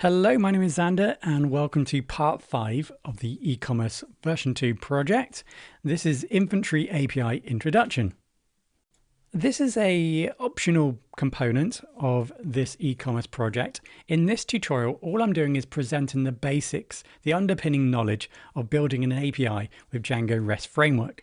Hello, my name is Xander and welcome to part 5 of the e-commerce version 2 project. This is Inventory API Introduction. This is a optional component of this e-commerce project. In this tutorial, all I'm doing is presenting the basics, the underpinning knowledge of building an API with Django REST framework.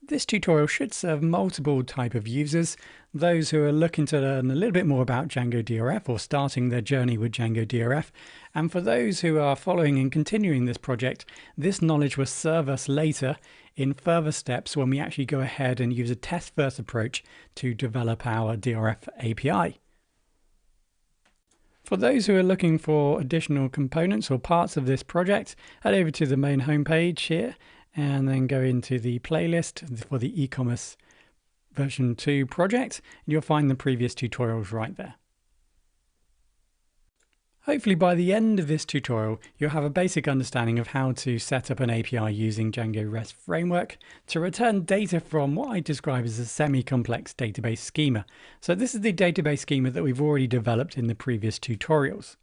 This tutorial should serve multiple type of users, those who are looking to learn a little bit more about Django DRF or starting their journey with Django DRF. And for those who are following and continuing this project, this knowledge will serve us later in further steps when we actually go ahead and use a test-first approach to develop our DRF API. For those who are looking for additional components or parts of this project, head over to the main homepage here and then go into the playlist for the e-commerce version 2 project, and you'll find the previous tutorials right there. Hopefully by the end of this tutorial, you'll have a basic understanding of how to set up an API using Django REST framework to return data from what I describe as a semi-complex database schema. So this is the database schema that we've already developed in the previous tutorials.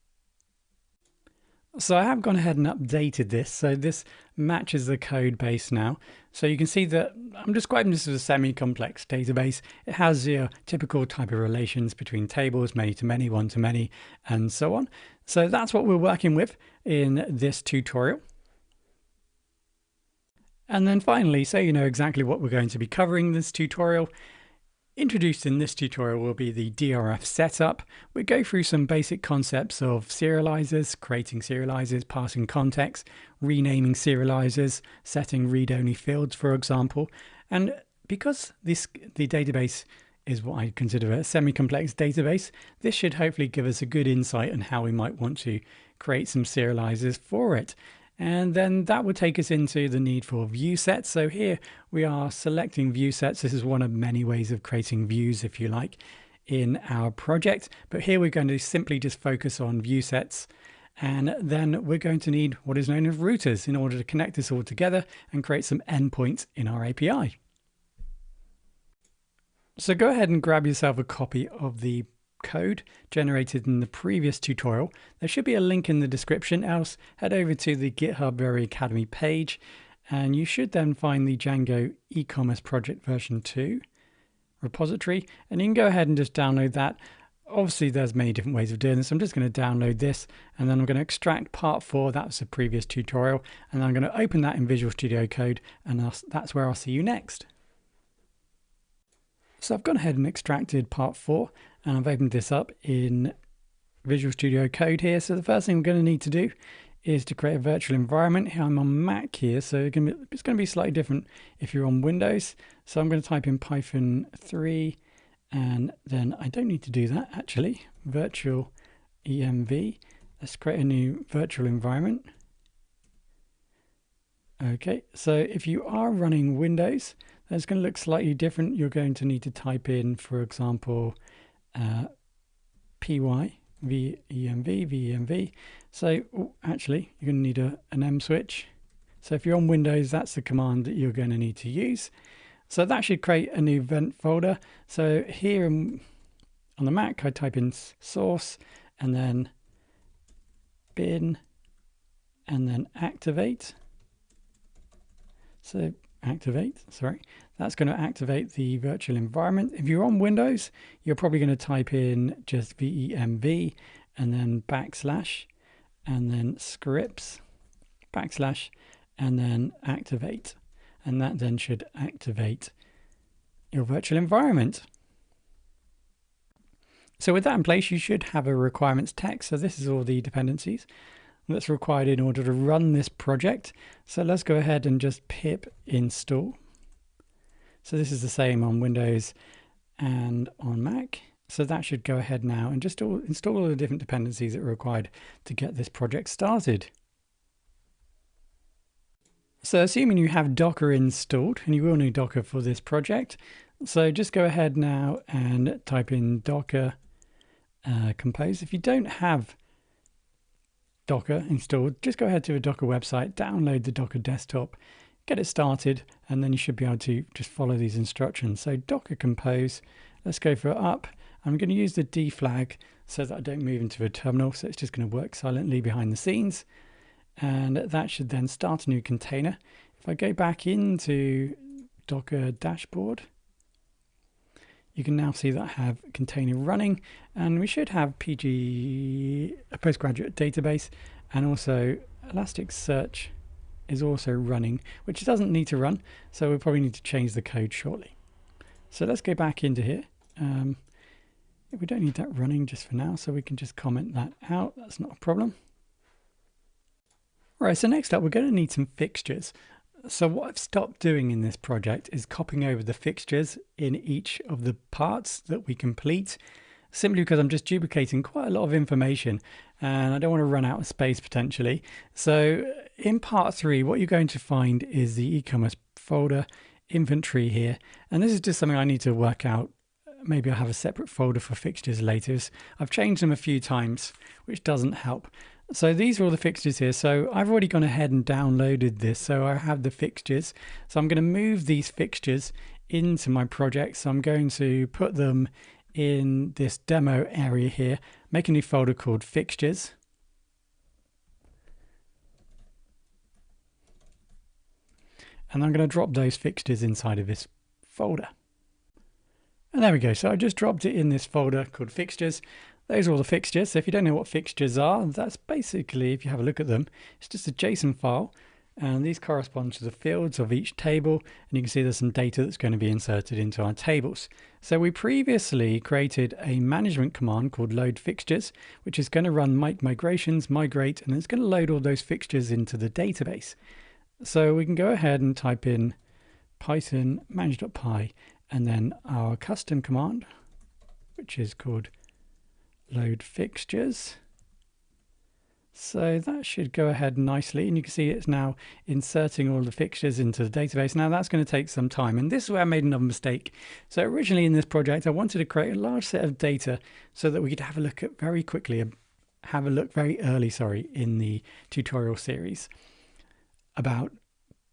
So I have gone ahead and updated this, so this matches the code base now. So you can see that I'm describing this as a semi-complex database. It has your typical type of relations between tables, many-to-many, one-to-many, and so on. So that's what we're working with in this tutorial. And then finally, so you know exactly what we're going to be covering in this tutorial, introduced in this tutorial will be the DRF setup. We go through some basic concepts of serializers, creating serializers, passing context, renaming serializers, setting read-only fields, for example. And because the database is what I consider a semi-complex database, this should hopefully give us a good insight on how we might want to create some serializers for it. And then that would take us into the need for Viewsets. So here we are selecting Viewsets. This is one of many ways of creating views, if you like, in our project. But here we're going to simply just focus on Viewsets. And then we're going to need what is known as routers in order to connect this all together and create some endpoints in our API. So go ahead and grab yourself a copy of the code generated in the previous tutorial. There should be a link in the description, else head over to the GitHub Very Academy page and you should then find the Django E-commerce project version 2 repository, and you can go ahead and just download that. Obviously there's many different ways of doing this. I'm just going to download this and then I'm going to extract part 4, that's the previous tutorial, and then I'm going to open that in Visual Studio Code, and that's where I'll see you next. So I've gone ahead and extracted part 4 and I've opened this up in Visual Studio Code here. So the first thing we're going to need to do is to create a virtual environment. Here I'm on Mac here, so it's going to be slightly different if you're on Windows. So I'm going to type in Python 3 and then I don't need to do that actually. Virtual env. Let's create a new virtual environment. Okay, so if you are running Windows, that's going to look slightly different. You're going to need to type in, for example, py venv. So actually, you're going to need an M switch. So if you're on Windows, that's the command that you're going to need to use. So that should create a new event folder. So here on the Mac, I type in source and then bin and then activate. So that's going to activate the virtual environment. If you're on Windows, you're probably going to type in just venv and then backslash and then scripts backslash and then activate, and that then should activate your virtual environment. So with that in place, you should have a requirements text. So this is all the dependencies that's required in order to run this project. So let's go ahead and just pip install. So this is the same on Windows and on Mac. So that should go ahead now and just install all the different dependencies that are required to get this project started. So assuming you have Docker installed, and you will need Docker for this project, so just go ahead now and type in Docker compose. If you don't have Docker installed, just go ahead to a Docker website, download the Docker desktop, get it started, and then you should be able to just follow these instructions. So Docker compose, let's go for up. I'm going to use the D flag so that I don't move into a terminal. So it's just going to work silently behind the scenes. And that should then start a new container. If I go back into Docker dashboard, you can now see that I have a container running, and we should have PG, a postgraduate database, and also Elasticsearch is also running, which doesn't need to run, so we'll probably need to change the code shortly. So let's go back into here. We don't need that running just for now, so we can just comment that out. That's not a problem. All right, so next up, we're going to need some fixtures. So what I've stopped doing in this project is copying over the fixtures in each of the parts that we complete, simply because I'm just duplicating quite a lot of information and I don't want to run out of space potentially. So in part 3, what you're going to find is the e-commerce folder inventory here. And this is just something I need to work out. Maybe I'll have a separate folder for fixtures later. I've changed them a few times, which doesn't help. So these are all the fixtures here. So I've already gone ahead and downloaded this. So I have the fixtures. So I'm going to move these fixtures into my project. So I'm going to put them in this demo area here, make a new folder called fixtures. And I'm going to drop those fixtures inside of this folder. And there we go. So I just dropped it in this folder called fixtures. Those are all the fixtures. So if you don't know what fixtures are, that's basically, if you have a look at them, it's just a JSON file. And these correspond to the fields of each table. And you can see there's some data that's going to be inserted into our tables. So we previously created a management command called load fixtures, which is going to run migrations, migrate, and it's going to load all those fixtures into the database. So we can go ahead and type in Python manage.py and then our custom command, which is called load fixtures. So that should go ahead nicely, and you can see it's now inserting all the fixtures into the database. Now that's going to take some time, and this is where I made another mistake. So originally in this project I wanted to create a large set of data so that we could have a look at very early in the tutorial series about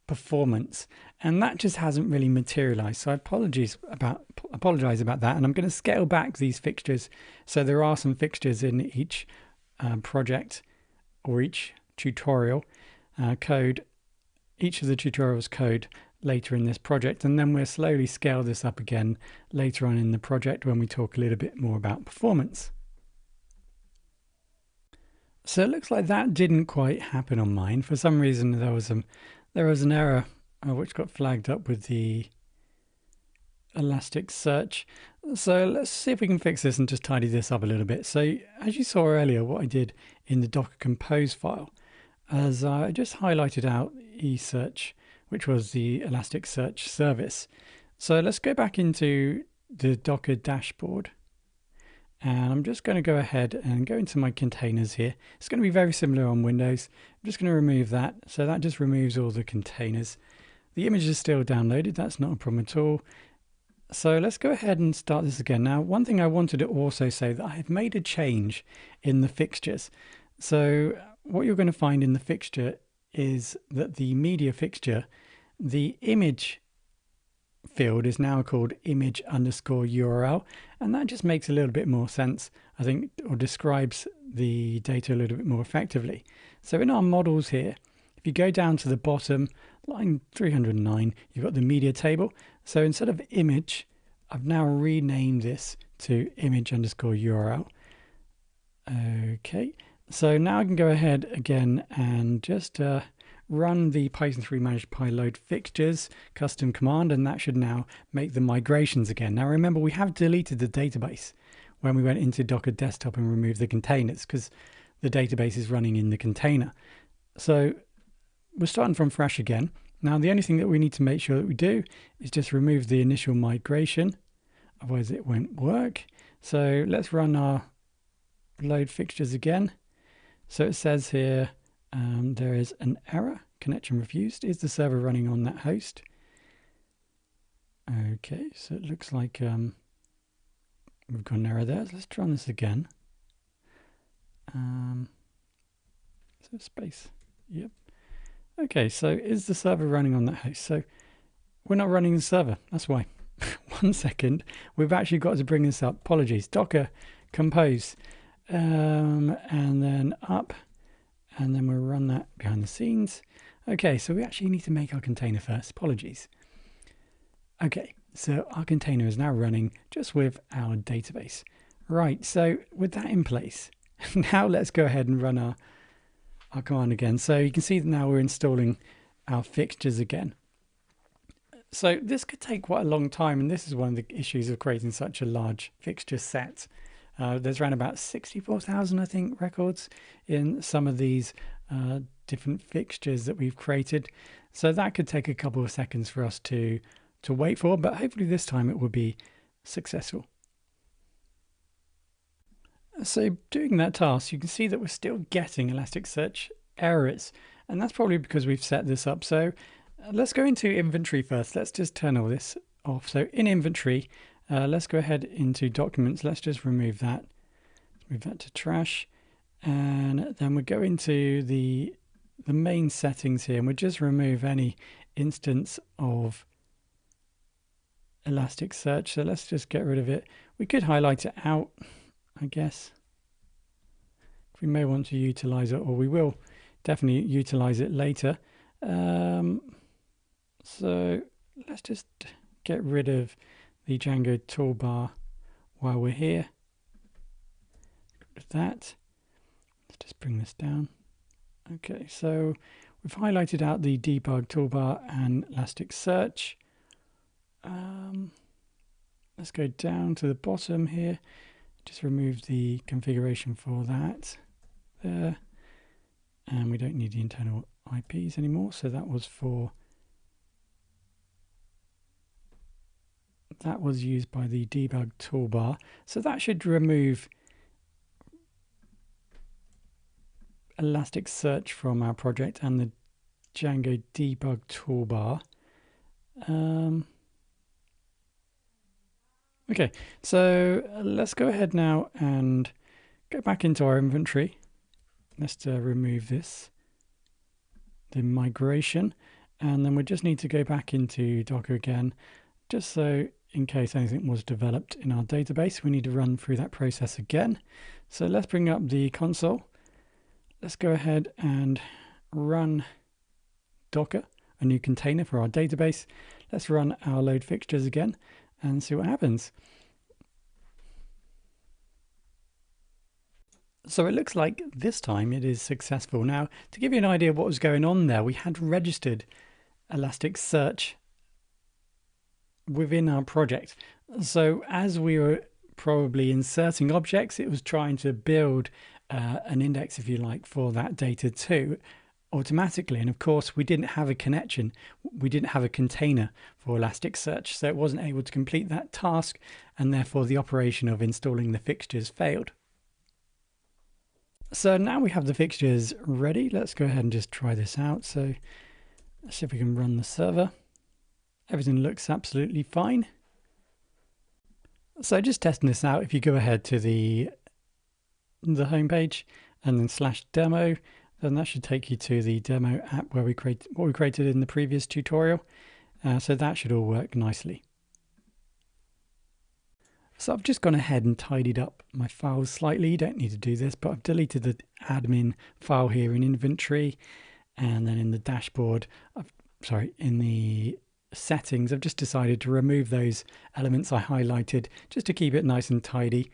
performance, and that just hasn't really materialized. So I apologize about that, and I'm going to scale back these fixtures. So there are some fixtures in each project or each tutorial code, each of the tutorials code later in this project, and then we'll slowly scale this up again later on in the project when we talk a little bit more about performance. So it looks like that didn't quite happen on mine. For some reason there was an error which got flagged up with the Elasticsearch. So let's see if we can fix this and just tidy this up a little bit. So as you saw earlier, what I did in the Docker compose file, as I just highlighted out eSearch, which was the Elasticsearch service. So let's go back into the Docker dashboard. And I'm just going to go ahead and go into my containers here. It's going to be very similar on Windows. I'm just going to remove that. So that just removes all the containers. The image is still downloaded. That's not a problem at all. So let's go ahead and start this again. Now, one thing I wanted to also say that I have made a change in the fixtures. So what you're going to find in the fixture is that the media fixture, the image field is now called image_URL, and that just makes a little bit more sense, I think, or describes the data a little bit more effectively. So in our models here, if you go down to the bottom, line 309, you've got the media table. So instead of image, I've now renamed this to image_URL. Okay, so now I can go ahead again and just run the Python 3 manage.py load fixtures custom command, and that should now make the migrations again. Now remember, we have deleted the database when we went into Docker desktop and removed the containers because the database is running in the container. So we're starting from fresh again. Now the only thing that we need to make sure that we do is just remove the initial migration, otherwise it won't work. So let's run our load fixtures again. So it says here there is an error, connection refused. Is the server running on that host? Okay, so it looks like we've got an error there. So let's run this again. So space, yep. Okay, so is the server running on that host? So we're not running the server, that's why. 1 second, we've actually got to bring this up. Apologies, Docker compose. and then up, and then we'll run that behind the scenes. Okay, so we actually need to make our container first. Apologies. Okay, so our container is now running just with our database. Right, so with that in place, now let's go ahead and run our command again. So you can see that now we're installing our fixtures again. So this could take quite a long time, and this is one of the issues of creating such a large fixture set. There's around about 64,000, I think, records in some of these different fixtures that we've created. So that could take a couple of seconds for us to wait for, but hopefully this time it will be successful. So doing that task, you can see that we're still getting Elasticsearch errors, and that's probably because we've set this up. So let's go into inventory first. Let's just turn all this off. So in inventory, let's go ahead into documents. Let's just remove that. Move that to trash, and then we'll go into the main settings here, and we'll just remove any instance of Elasticsearch. So let's just get rid of it. We could highlight it out, I guess. We may want to utilize it, or we will definitely utilize it later. So let's just get rid of the Django toolbar while we're here. Get rid of that. Let's just bring this down. Okay, so we've highlighted out the debug toolbar and Elasticsearch. Let's go down to the bottom here. Just remove the configuration for that there. And we don't need the internal IPs anymore. So that was used by the debug toolbar. So that should remove Elasticsearch from our project and the Django debug toolbar. Okay, so let's go ahead now and go back into our inventory. Let's remove this, the migration, and then we just need to go back into Docker again, just so in case anything was developed in our database, we need to run through that process again. So let's bring up the console. Let's go ahead and run Docker, a new container for our database. Let's run our load fixtures again and see what happens. So it looks like this time it is successful. Now, to give you an idea of what was going on there, we had registered Elasticsearch within our project. So as we were probably inserting objects, it was trying to build an index, if you like, for that data too, automatically. And of course, we didn't have a connection. We didn't have a container for Elasticsearch, so it wasn't able to complete that task, and therefore the operation of installing the fixtures failed. So now we have the fixtures ready. Let's go ahead and just try this out. So let's see if we can run the server. Everything looks absolutely fine. So just testing this out, if you go ahead to the home page and then /demo, then that should take you to the demo app where we created in the previous tutorial. So that should all work nicely. So I've just gone ahead and tidied up my files slightly. You don't need to do this, but I've deleted the admin file here in inventory, and then in the dashboard, in the settings, I've just decided to remove those elements I highlighted just to keep it nice and tidy.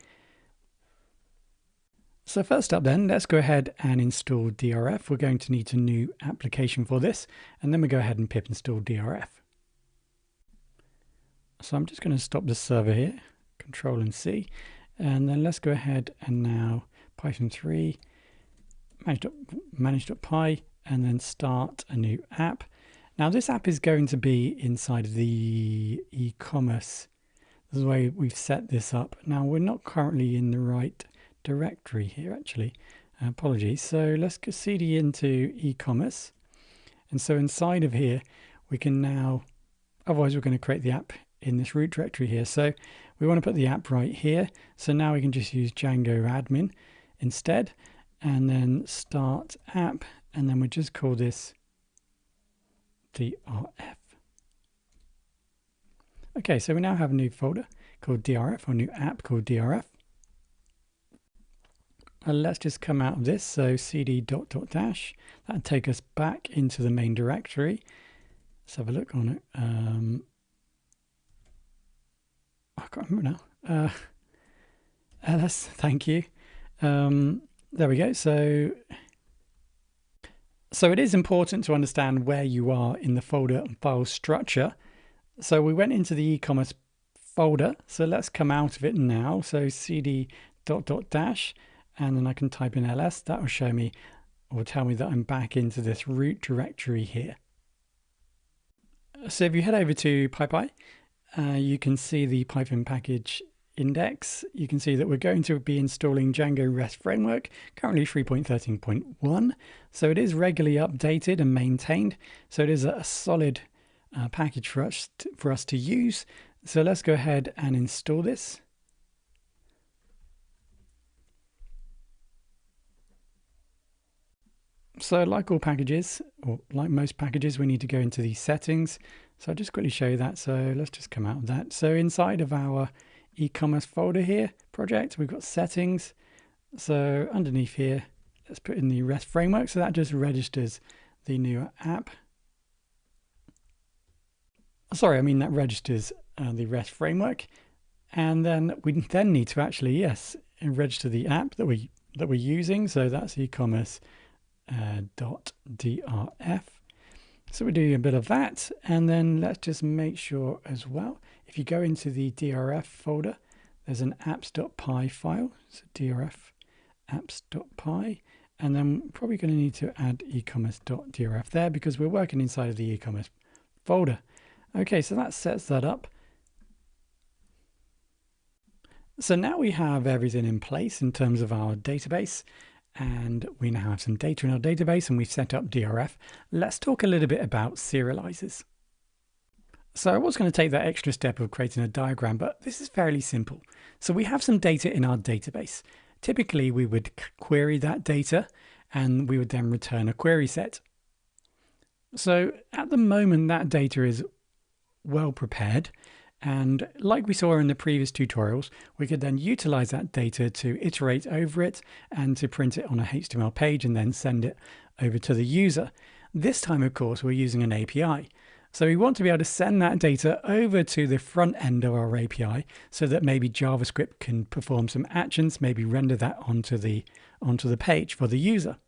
So first up then, let's go ahead and install DRF. We're going to need a new application for this, and then we go ahead and pip install DRF. So I'm just going to stop the server here, Control and C, and then let's go ahead and now Python 3, manage.py, and then start a new app. Now this app is going to be inside of the e-commerce. This is the way we've set this up. Now we're not currently in the right directory here actually. Apologies. So let's go cd into e-commerce. And so inside of here, we can now, otherwise we're going to create the app in this root directory here. So we want to put the app right here. So now we can just use Django admin instead, and then start app, and then we just call this DRF. Okay, so we now have a new folder called DRF, or new app called DRF. Let's just come out of this. So cd ... that'll take us back into the main directory. Let's have a look on it. I can't remember now. ls, thank you. There we go. So it is important to understand where you are in the folder and file structure. So we went into the e-commerce folder. So let's come out of it now. So cd ... and then I can type in ls. That will show me or tell me that I'm back into this root directory here. So if you head over to PyPy, you can see the Python package index. You can see that we're going to be installing Django REST framework, currently 3.13.1. So it is regularly updated and maintained. So it is a solid package for us to use. So let's go ahead and install this. So like all packages, or like most packages, we need to go into the settings. So I'll just quickly show you that. So let's just come out of that. So inside of our e-commerce folder here, project, we've got settings. So underneath here, let's put in the REST framework. So that just registers the new app. Sorry, I mean that registers the REST framework. And then we then need to actually, yes, register the app that we're using. So that's e-commerce .drf. So we're doing a bit of that, and then let's just make sure as well, if you go into the drf folder, there's an apps.py file, so drf apps.py, and then we're probably going to need to add ecommerce.drf there because we're working inside of the e-commerce folder. Okay, so that sets that up. So now we have everything in place in terms of our database, and we now have some data in our database, and we've set up DRF. Let's talk a little bit about serializers. So I was going to take that extra step of creating a diagram, but this is fairly simple. So we have some data in our database. Typically, we would query that data, and we would then return a query set. So at the moment, that data is well prepared. And like we saw in the previous tutorials, we could then utilize that data to iterate over it and to print it on a HTML page and then send it over to the user. This time, of course, we're using an API. So we want to be able to send that data over to the front end of our API so that maybe JavaScript can perform some actions, maybe render that onto the page for the user.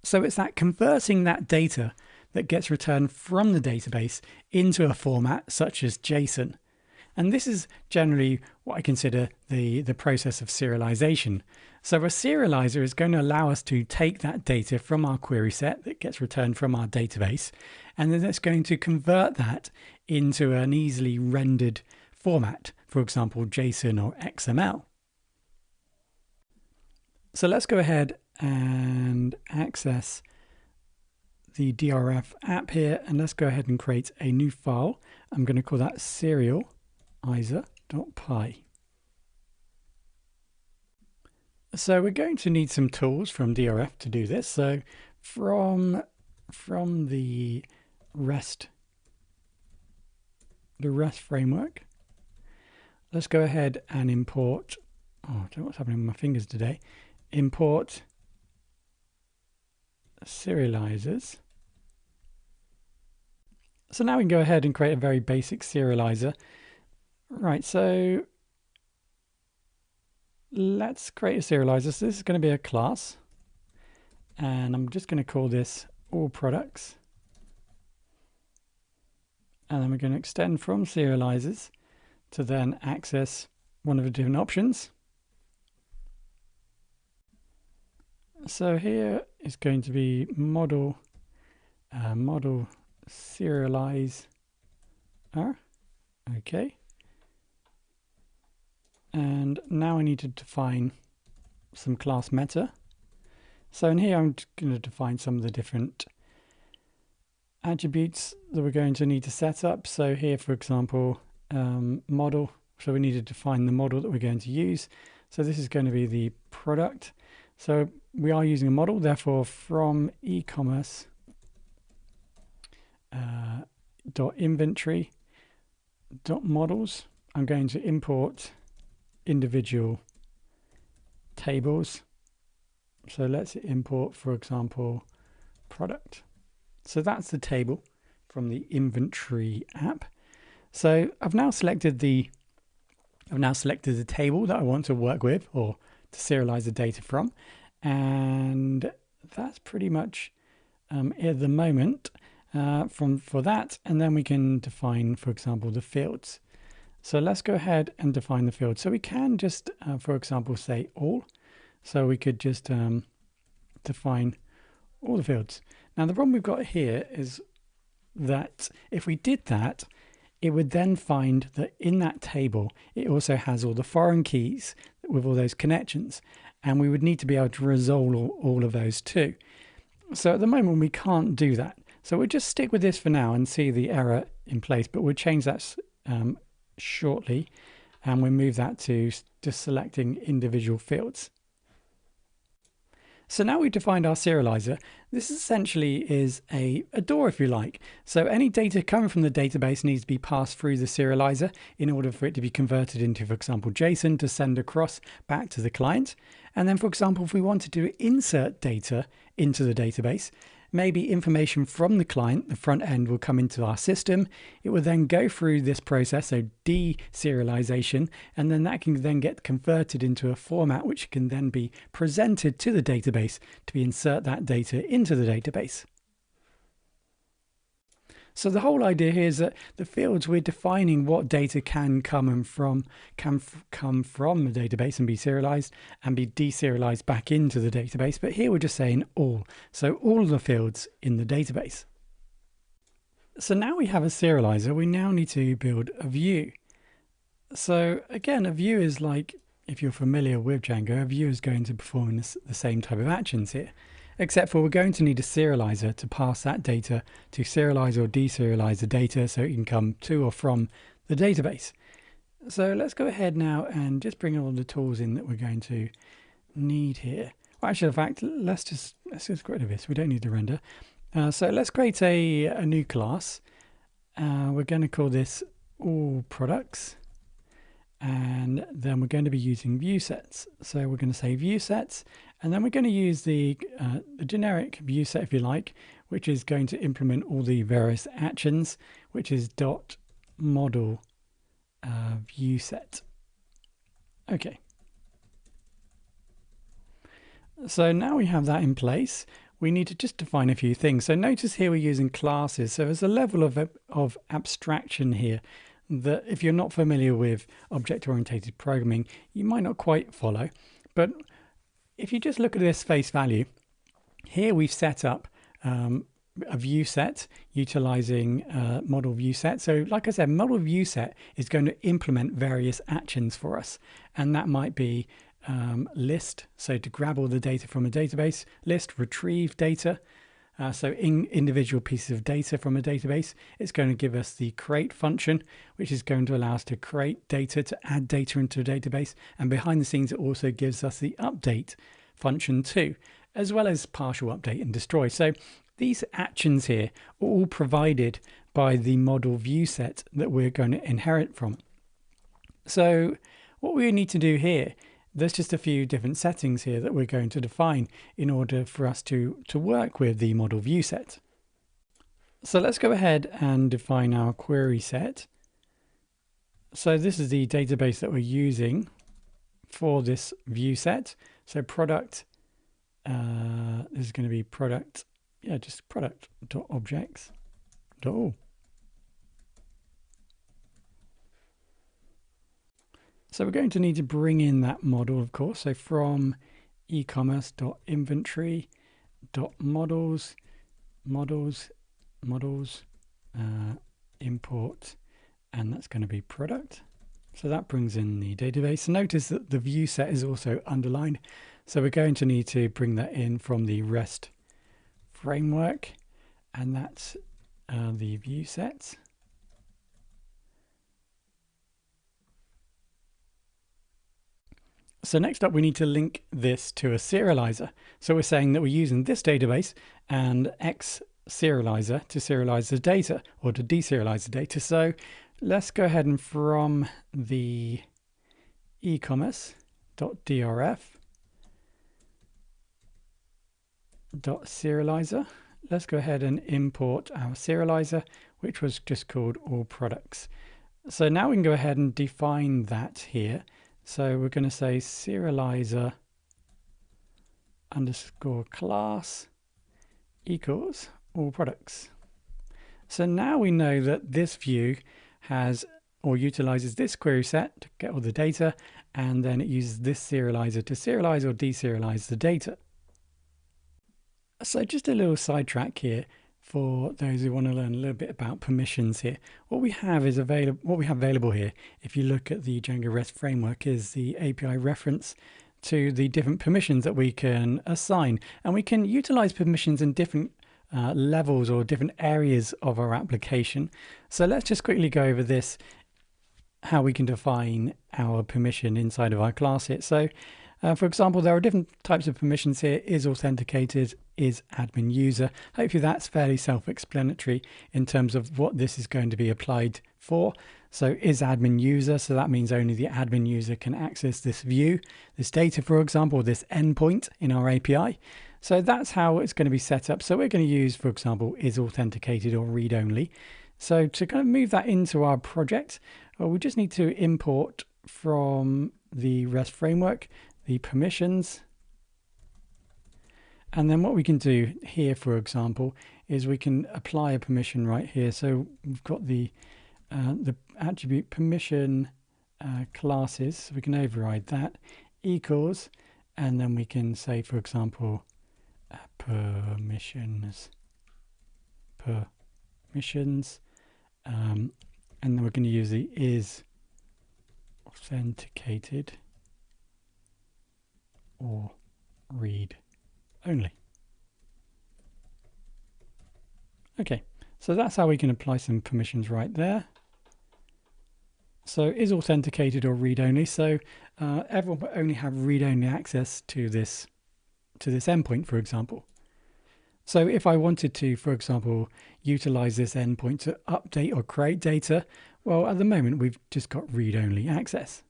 So it's that converting that data that gets returned from the database into a format such as JSON. And this is generally what I consider the process of serialization. So a serializer is going to allow us to take that data from our query set that gets returned from our database, and then it's going to convert that into an easily rendered format, for example, JSON or XML. So let's go ahead and access the DRF app here, and let's go ahead and create a new file. I'm going to call that serializer.py. So we're going to need some tools from DRF to do this. So from the REST framework, let's go ahead and import, I don't know what's happening with my fingers today, import serializers. So now we can go ahead and create a very basic serializer. Right, so let's create a serializer. So this is going to be a class, and I'm just going to call this all products. And then we're going to extend from serializers to then access one of the different options. So here is going to be model serialize. Okay. And now I need to define some class meta. So in here, I'm going to define some of the different attributes that we're going to need to set up. So here, for example, model. So we need to define the model that we're going to use. So this is going to be the product. So we are using a model, therefore from e-commerce .inventory .models, I'm going to import individual tables. So let's import, for example, product. So that's the table from the inventory app. So I've now selected the table that I want to work with or to serialize the data from, and that's pretty much at the moment for that. And then we can define, for example, the fields. So let's go ahead and define the fields. So we can just, for example, say all. So we could just define all the fields. Now the problem we've got here is that if we did that, it would then find that in that table, it also has all the foreign keys with all those connections. And we would need to be able to resolve all of those too. So at the moment, we can't do that. So we'll just stick with this for now and see the error in place, but we'll change that shortly. And we'll move that to just selecting individual fields. So now we've defined our serializer. This essentially is a door, if you like. So any data coming from the database needs to be passed through the serializer in order for it to be converted into, for example, JSON to send across back to the client. And then, for example, if we wanted to insert data into the database, maybe information from the client, the front end, will come into our system. It will then go through this process, so deserialization, and then that can then get converted into a format which can then be presented to the database to insert that data into the database. So the whole idea here is that the fields, we're defining what data can come from the database and be serialized and be deserialized back into the database. But here we're just saying all. So all of the fields in the database. So now we have a serializer, we now need to build a view. So again, a view is like, if you're familiar with Django, a view is going to perform the same type of actions here. Except for we're going to need a serializer to pass that data to serialize or deserialize the data so it can come to or from the database. So let's go ahead now and just bring all the tools in that we're going to need here. Well, actually, in fact, let's just get rid of this. We don't need to render. So let's create a new class. We're going to call this all products. And then we're going to be using Viewsets. So we're going to say Viewsets, and then we're going to use the generic Viewset, if you like, which is going to implement all the various actions, which is .model Viewset. Okay. So now we have that in place, we need to just define a few things. So notice here we're using classes. So there's a level of abstraction here that if you're not familiar with object-oriented programming, you might not quite follow. But if you just look at this face value, here we've set up a view set utilizing model view set. So like I said, model view set is going to implement various actions for us. And that might be list, so to grab all the data from a database, list, retrieve data. So in individual pieces of data from a database, it's going to give us the create function, which is going to allow us to create data, to add data into a database. And behind the scenes, it also gives us the update function too, as well as partial update and destroy. So these actions here are all provided by the model view set that we're going to inherit from. So what we need to do here, there's just a few different settings here that we're going to define in order for us to work with the model view set. So let's go ahead and define our query set. So this is the database that we're using for this view set. So product, this is going to be product, just product.objects.all. So we're going to need to bring in that model, of course. So from ecommerce.inventory.models, import, and that's going to be product. So that brings in the database. Notice that the view set is also underlined. So we're going to need to bring that in from the REST framework, and that's the view sets. So next up, we need to link this to a serializer. So we're saying that we're using this database and X serializer to serialize the data or to deserialize the data. So let's go ahead and from the ecommerce.drf, serializer. Let's go ahead and import our serializer, which was just called all products. So now we can go ahead and define that here. So we're going to say serializer underscore class equals all products. So now we know that this view has or utilizes this query set to get all the data, and then it uses this serializer to serialize or deserialize the data. So just a little sidetrack here for those who want to learn a little bit about permissions here. What we have available here, if you look at the Django REST framework, is the API reference to the different permissions that we can assign, and we can utilize permissions in different levels or different areas of our application. So let's just quickly go over this, how we can define our permission inside of our class here. So for example, there are different types of permissions here: is authenticated, is admin user. Hopefully that's fairly self-explanatory in terms of what this is going to be applied for. So is admin user, so that means only the admin user can access this view, this data, for example, this endpoint in our API. So that's how it's going to be set up. So we're going to use, for example, is authenticated or read only. So to kind of move that into our project, we just need to import from the REST framework the permissions. And then what we can do here, for example, is we can apply a permission right here. So we've got the attribute permission classes. So we can override that equals, and then we can say, for example, permissions, and then we're going to use the is authenticated or read only. Okay, so that's how we can apply some permissions right there. So is authenticated or read only. So everyone will only have read only access to this endpoint, for example. So if I wanted to, for example, utilize this endpoint to update or create data, well, at the moment we've just got read only access.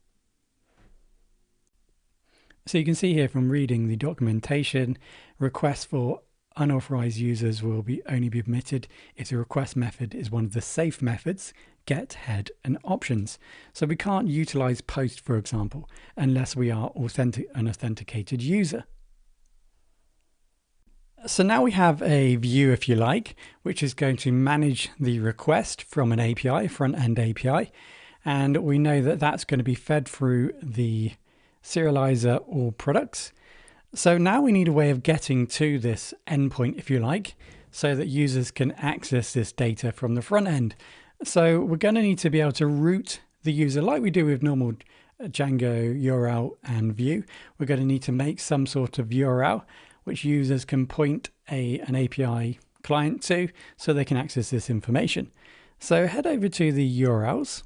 So you can see here from reading the documentation, requests for unauthorized users will only be permitted if the request method is one of the safe methods, get, head, and options. So we can't utilize post, for example, unless we are an authenticated user. So now we have a view, if you like, which is going to manage the request from an API, front-end API. And we know that that's going to be fed through the serializer or products. So now we need a way of getting to this endpoint, if you like, so that users can access this data from the front end. So we're going to need to be able to route the user like we do with normal Django URL and view. We're going to need to make some sort of URL which users can point an API client to so they can access this information. So head over to the URLs.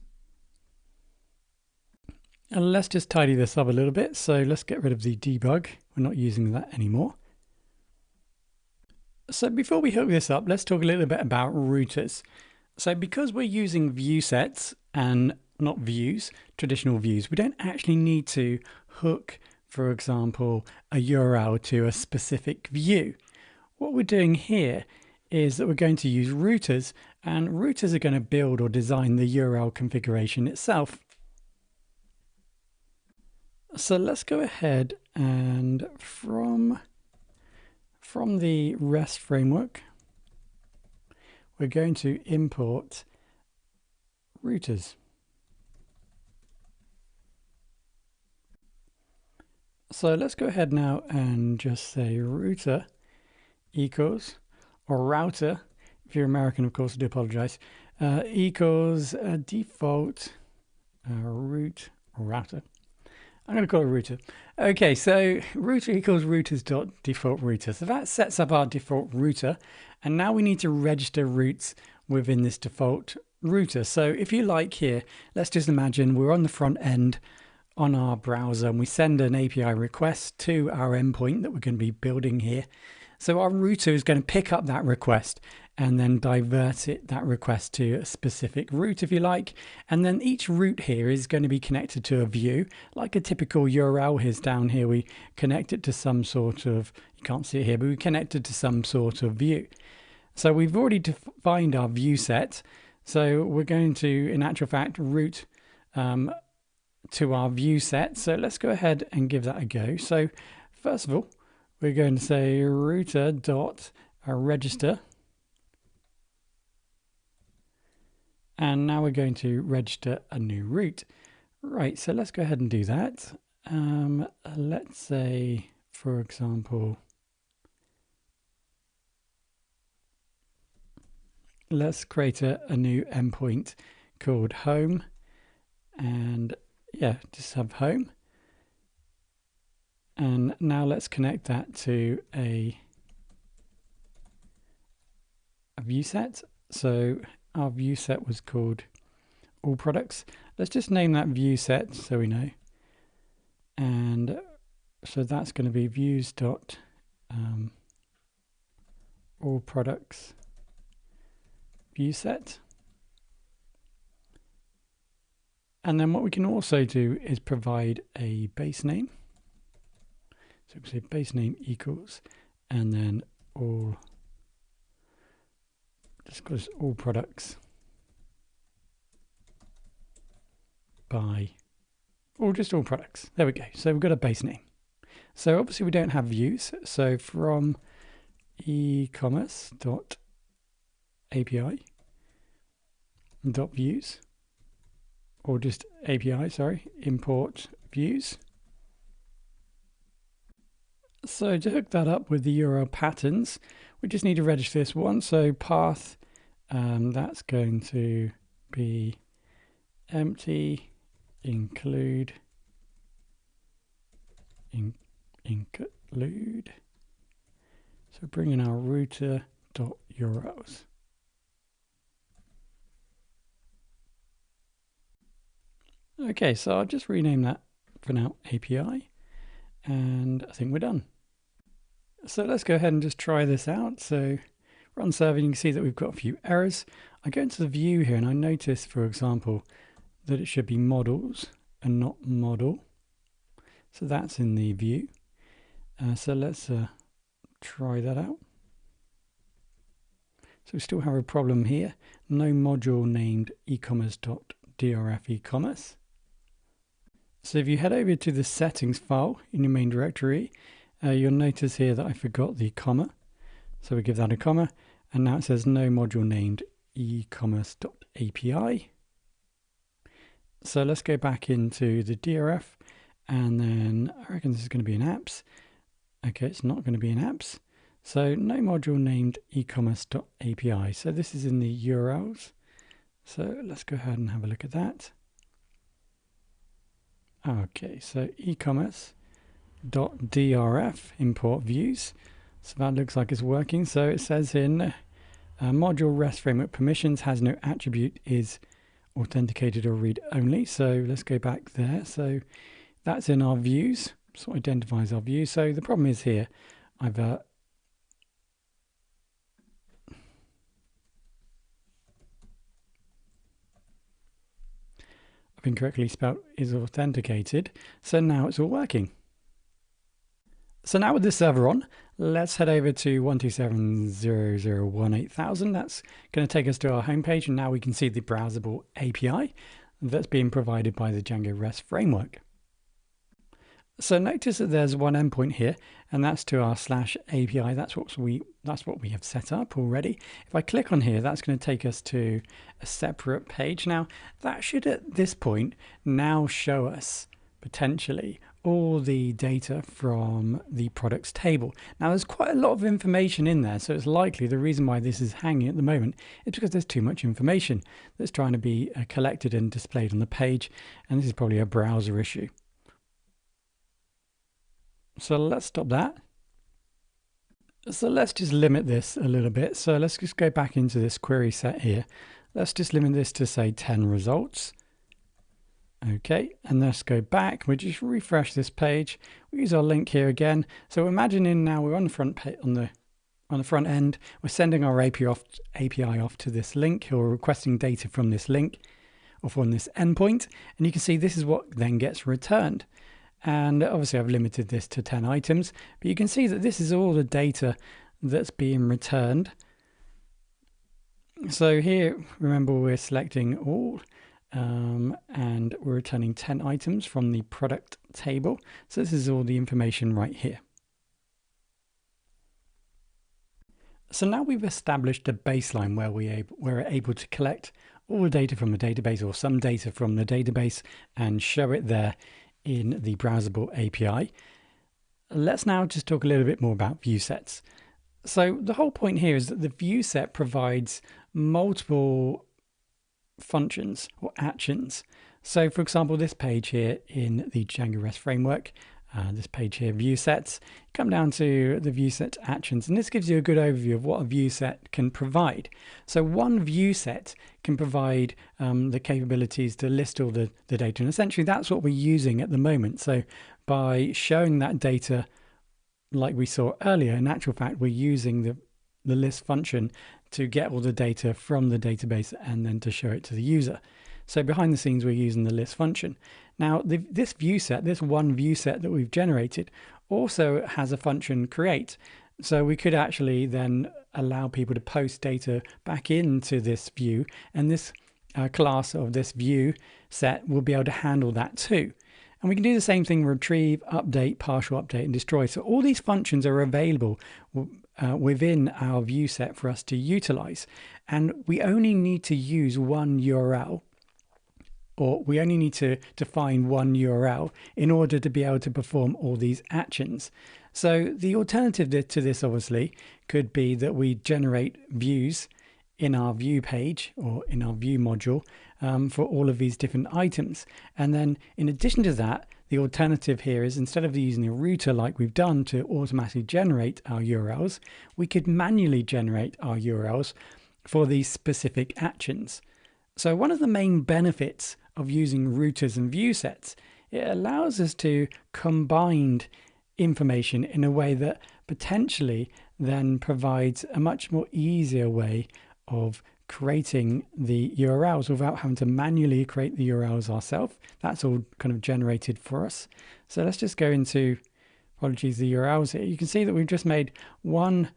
And let's just tidy this up a little bit. So let's get rid of the debug. We're not using that anymore. So before we hook this up, let's talk a little bit about routers. So because we're using Viewsets and not views, traditional views, we don't actually need to hook, for example, a URL to a specific view. What we're doing here is that we're going to use routers, and routers are going to build or design the URL configuration itself. So let's go ahead and from the REST framework, we're going to import routers. So let's go ahead now and just say router equals, or router, if you're American, of course, I do apologize, equals default root or router. I'm going to call it router. Okay, so router equals routers.default router. So that sets up our default router. And now we need to register routes within this default router. So if you like here, let's just imagine we're on the front end on our browser and we send an API request to our endpoint that we're going to be building here. So our router is going to pick up that request and then divert that request to a specific route if you like. And then each route here is going to be connected to a view, like a typical URL. Here's down here, we connect it to some sort of, you can't see it here, but we connect it to some sort of view. So we've already defined our view set. So we're going to, in actual fact, route to our view set. So let's go ahead and give that a go. So first of all, we're going to say router.register. And now we're going to register a new route. Right, so let's go ahead and do that. Let's say, for example, let's create a new endpoint called home. And yeah, just have home. And now let's connect that to a view set. So our view set was called all products. Let's just name that view set so we know. And so that's going to be views dot all products view set. And then what we can also do is provide a base name. So we say base name equals, and then all, just goes all products by, or just all products. There we go. So we've got a base name. So obviously we don't have views. So from ecommerce.api.views, or just API, sorry, import views. So to hook that up with the URL patterns, we just need to register this one. So path, that's going to be empty include. So bring in our router.urls. Okay, so I'll just rename that for now API, and I think we're done. So let's go ahead and just try this out. So run server, you can see that we've got a few errors. I go into the view here and I notice, for example, that it should be models and not model. So that's in the view. So let's try that out. So we still have a problem here. No module named ecommerce.drf e-commerce. So if you head over to the settings file in your main directory, you'll notice here that I forgot the comma. So we give that a comma, and now it says no module named ecommerce.api. So let's go back into the DRF, and then I reckon this is going to be in apps. Okay, it's not going to be in apps. So no module named ecommerce.api. So this is in the URLs. So let's go ahead and have a look at that. Okay, so ecommerce.drf import views. So that looks like it's working. So it says in module REST framework permissions has no attribute, is authenticated or read only. So let's go back there. So that's in our views. So it identifies our views. So the problem is here, I've incorrectly spelled is authenticated. So now it's all working. So now with the server on, let's head over to 127.0.0.1.8.000. That's going to take us to our homepage, and now we can see the browsable API that's being provided by the Django REST framework. So notice that there's one endpoint here, and that's to our /API. That's what we have set up already. If I click on here, that's going to take us to a separate page. Now that should at this point now show us potentially all the data from the products table. Now there's quite a lot of information in there, so it's likely the reason why this is hanging at the moment is because there's too much information that's trying to be collected and displayed on the page, and this is probably a browser issue. So let's stop that. So let's just limit this a little bit. So let's just go back into this query set here. Let's just limit this to say 10 results. Okay, and let's go back. We'll just refresh this page. We use our link here again. So imagining now we're on the front page, on the on the front end, we're sending our API off to this link, or requesting data from this link or from this endpoint. And you can see this is what then gets returned. And obviously I've limited this to 10 items, but you can see that this is all the data that's being returned. So here, remember, we're selecting all, and we're returning 10 items from the product table. So this is all the information right here. So now we've established a baseline where we're able to collect all the data from the database, or some data from the database, and show it there in the browsable API. Let's now just talk a little bit more about Viewsets. So the whole point here is that the Viewset provides multiple functions or actions. So for example, this page here in the Django REST framework, this page here, Viewsets, come down to the Viewset actions, and this gives you a good overview of what a Viewset can provide. So one Viewset can provide the capabilities to list all the data, and essentially that's what we're using at the moment. So by showing that data like we saw earlier, in actual fact, we're using the list function to get all the data from the database and then to show it to the user. So behind the scenes, we're using the list function. Now, this Viewset, this one Viewset that we've generated, also has a function create. So we could actually then allow people to post data back into this view, and this class of this Viewset will be able to handle that too. And we can do the same thing: retrieve, update, partial update, and destroy. So all these functions are available within our Viewset for us to utilize. And we only need to use one URL, or we only need to define one URL in order to be able to perform all these actions. So the alternative to this obviously could be that we generate views in our view page or in our view module for all of these different items. And then in addition to that, the alternative here is, instead of using a router like we've done to automatically generate our URLs, we could manually generate our URLs for these specific actions. So one of the main benefits of using routers and Viewsets, it allows us to combine information in a way that potentially then provides a much more easier way of creating the URLs without having to manually create the URLs ourselves. That's all kind of generated for us. So let's just go into, apologies, the URLs here. You can see that we've just made one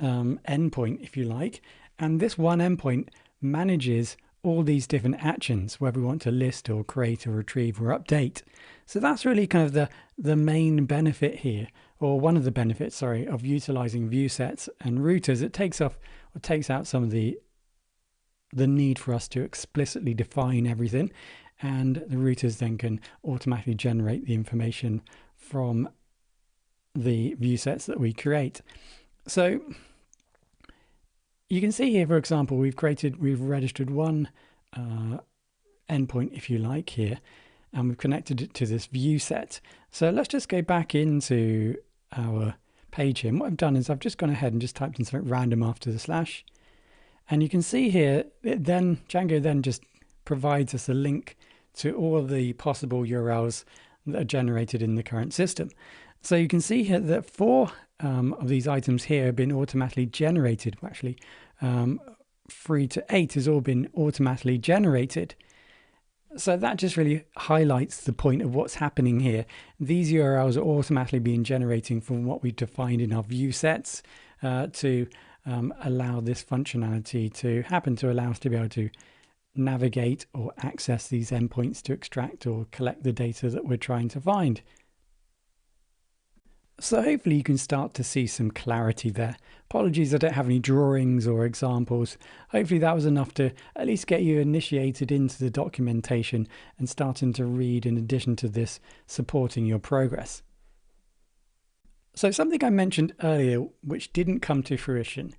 endpoint, if you like, and this one endpoint manages all these different actions, whether we want to list or create or retrieve or update. So that's really kind of the main benefit here, or one of the benefits, sorry, of utilizing Viewsets and routers. It takes out some of the need for us to explicitly define everything, and the routers then can automatically generate the information from the Viewsets that we create. So you can see here, for example, we've registered one endpoint, if you like, here, and we've connected it to this Viewset. So let's just go back into our page here. And what I've done is I've just gone ahead and just typed in something random after the slash. And you can see here, Django then just provides us a link to all of the possible URLs that are generated in the current system. So you can see here that 4 of these items here have been automatically generated. Well, actually, 3 to 8 has all been automatically generated. So that just really highlights the point of what's happening here. These URLs are automatically being generated from what we've defined in our Viewsets to allow this functionality to happen, to allow us to be able to navigate or access these endpoints to extract or collect the data that we're trying to find. So hopefully you can start to see some clarity there. Apologies, I don't have any drawings or examples. Hopefully that was enough to at least get you initiated into the documentation and starting to read, in addition to this, supporting your progress. So something I mentioned earlier which didn't come to fruition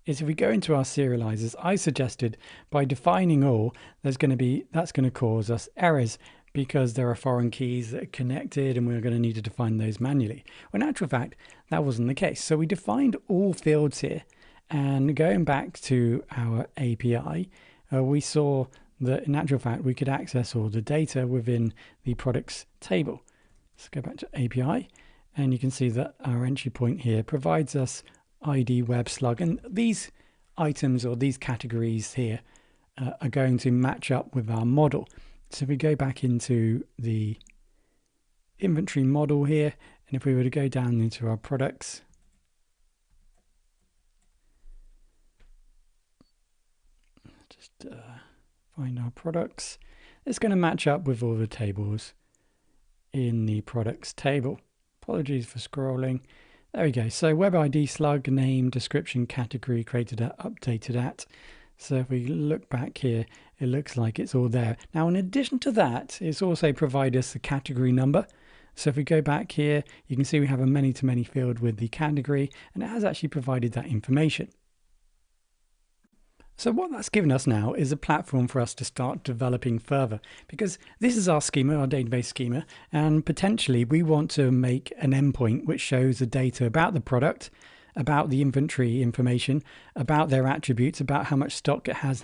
is, if we go into our serializers, I suggested by defining all, that's going to cause us errors, because there are foreign keys that are connected and we're going to need to define those manually. Well, in actual fact, that wasn't the case. So we defined all fields here, and going back to our API, we saw that in actual fact, we could access all the data within the products table. Let's go back to API, and you can see that our entry point here provides us ID web slug, and these items or these categories here are going to match up with our model. So if we go back into the inventory model here, and if we were to go down into our products, just find our products, it's going to match up with all the tables in the products table. Apologies for scrolling. There we go. So web ID slug, name, description, category, created at, updated at. So if we look back here, it looks like it's all there. Now, in addition to that, it's also provided us the category number. So if we go back here, you can see we have a many-to-many field with the category, and it has actually provided that information. So what that's given us now is a platform for us to start developing further, because this is our schema, our database schema, and potentially we want to make an endpoint which shows the data about the product, about the inventory information, about their attributes, about how much stock it has,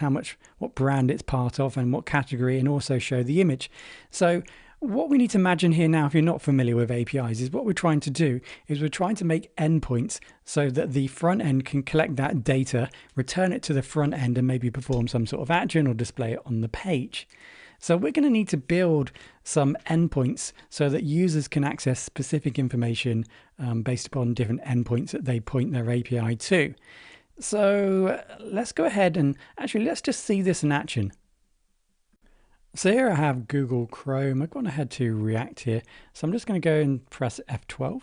what brand it's part of, and what category, and also show the image. So what we need to imagine here now, if you're not familiar with APIs, is what we're trying to do is we're trying to make endpoints so that the front end can collect that data, return it to the front end, and maybe perform some sort of action or display it on the page. So we're going to need to build some endpoints so that users can access specific information based upon different endpoints that they point their API to. So let's go ahead and actually let's just see this in action. So here I have Google Chrome. I've gone ahead to React here. So I'm just going to go and press F12.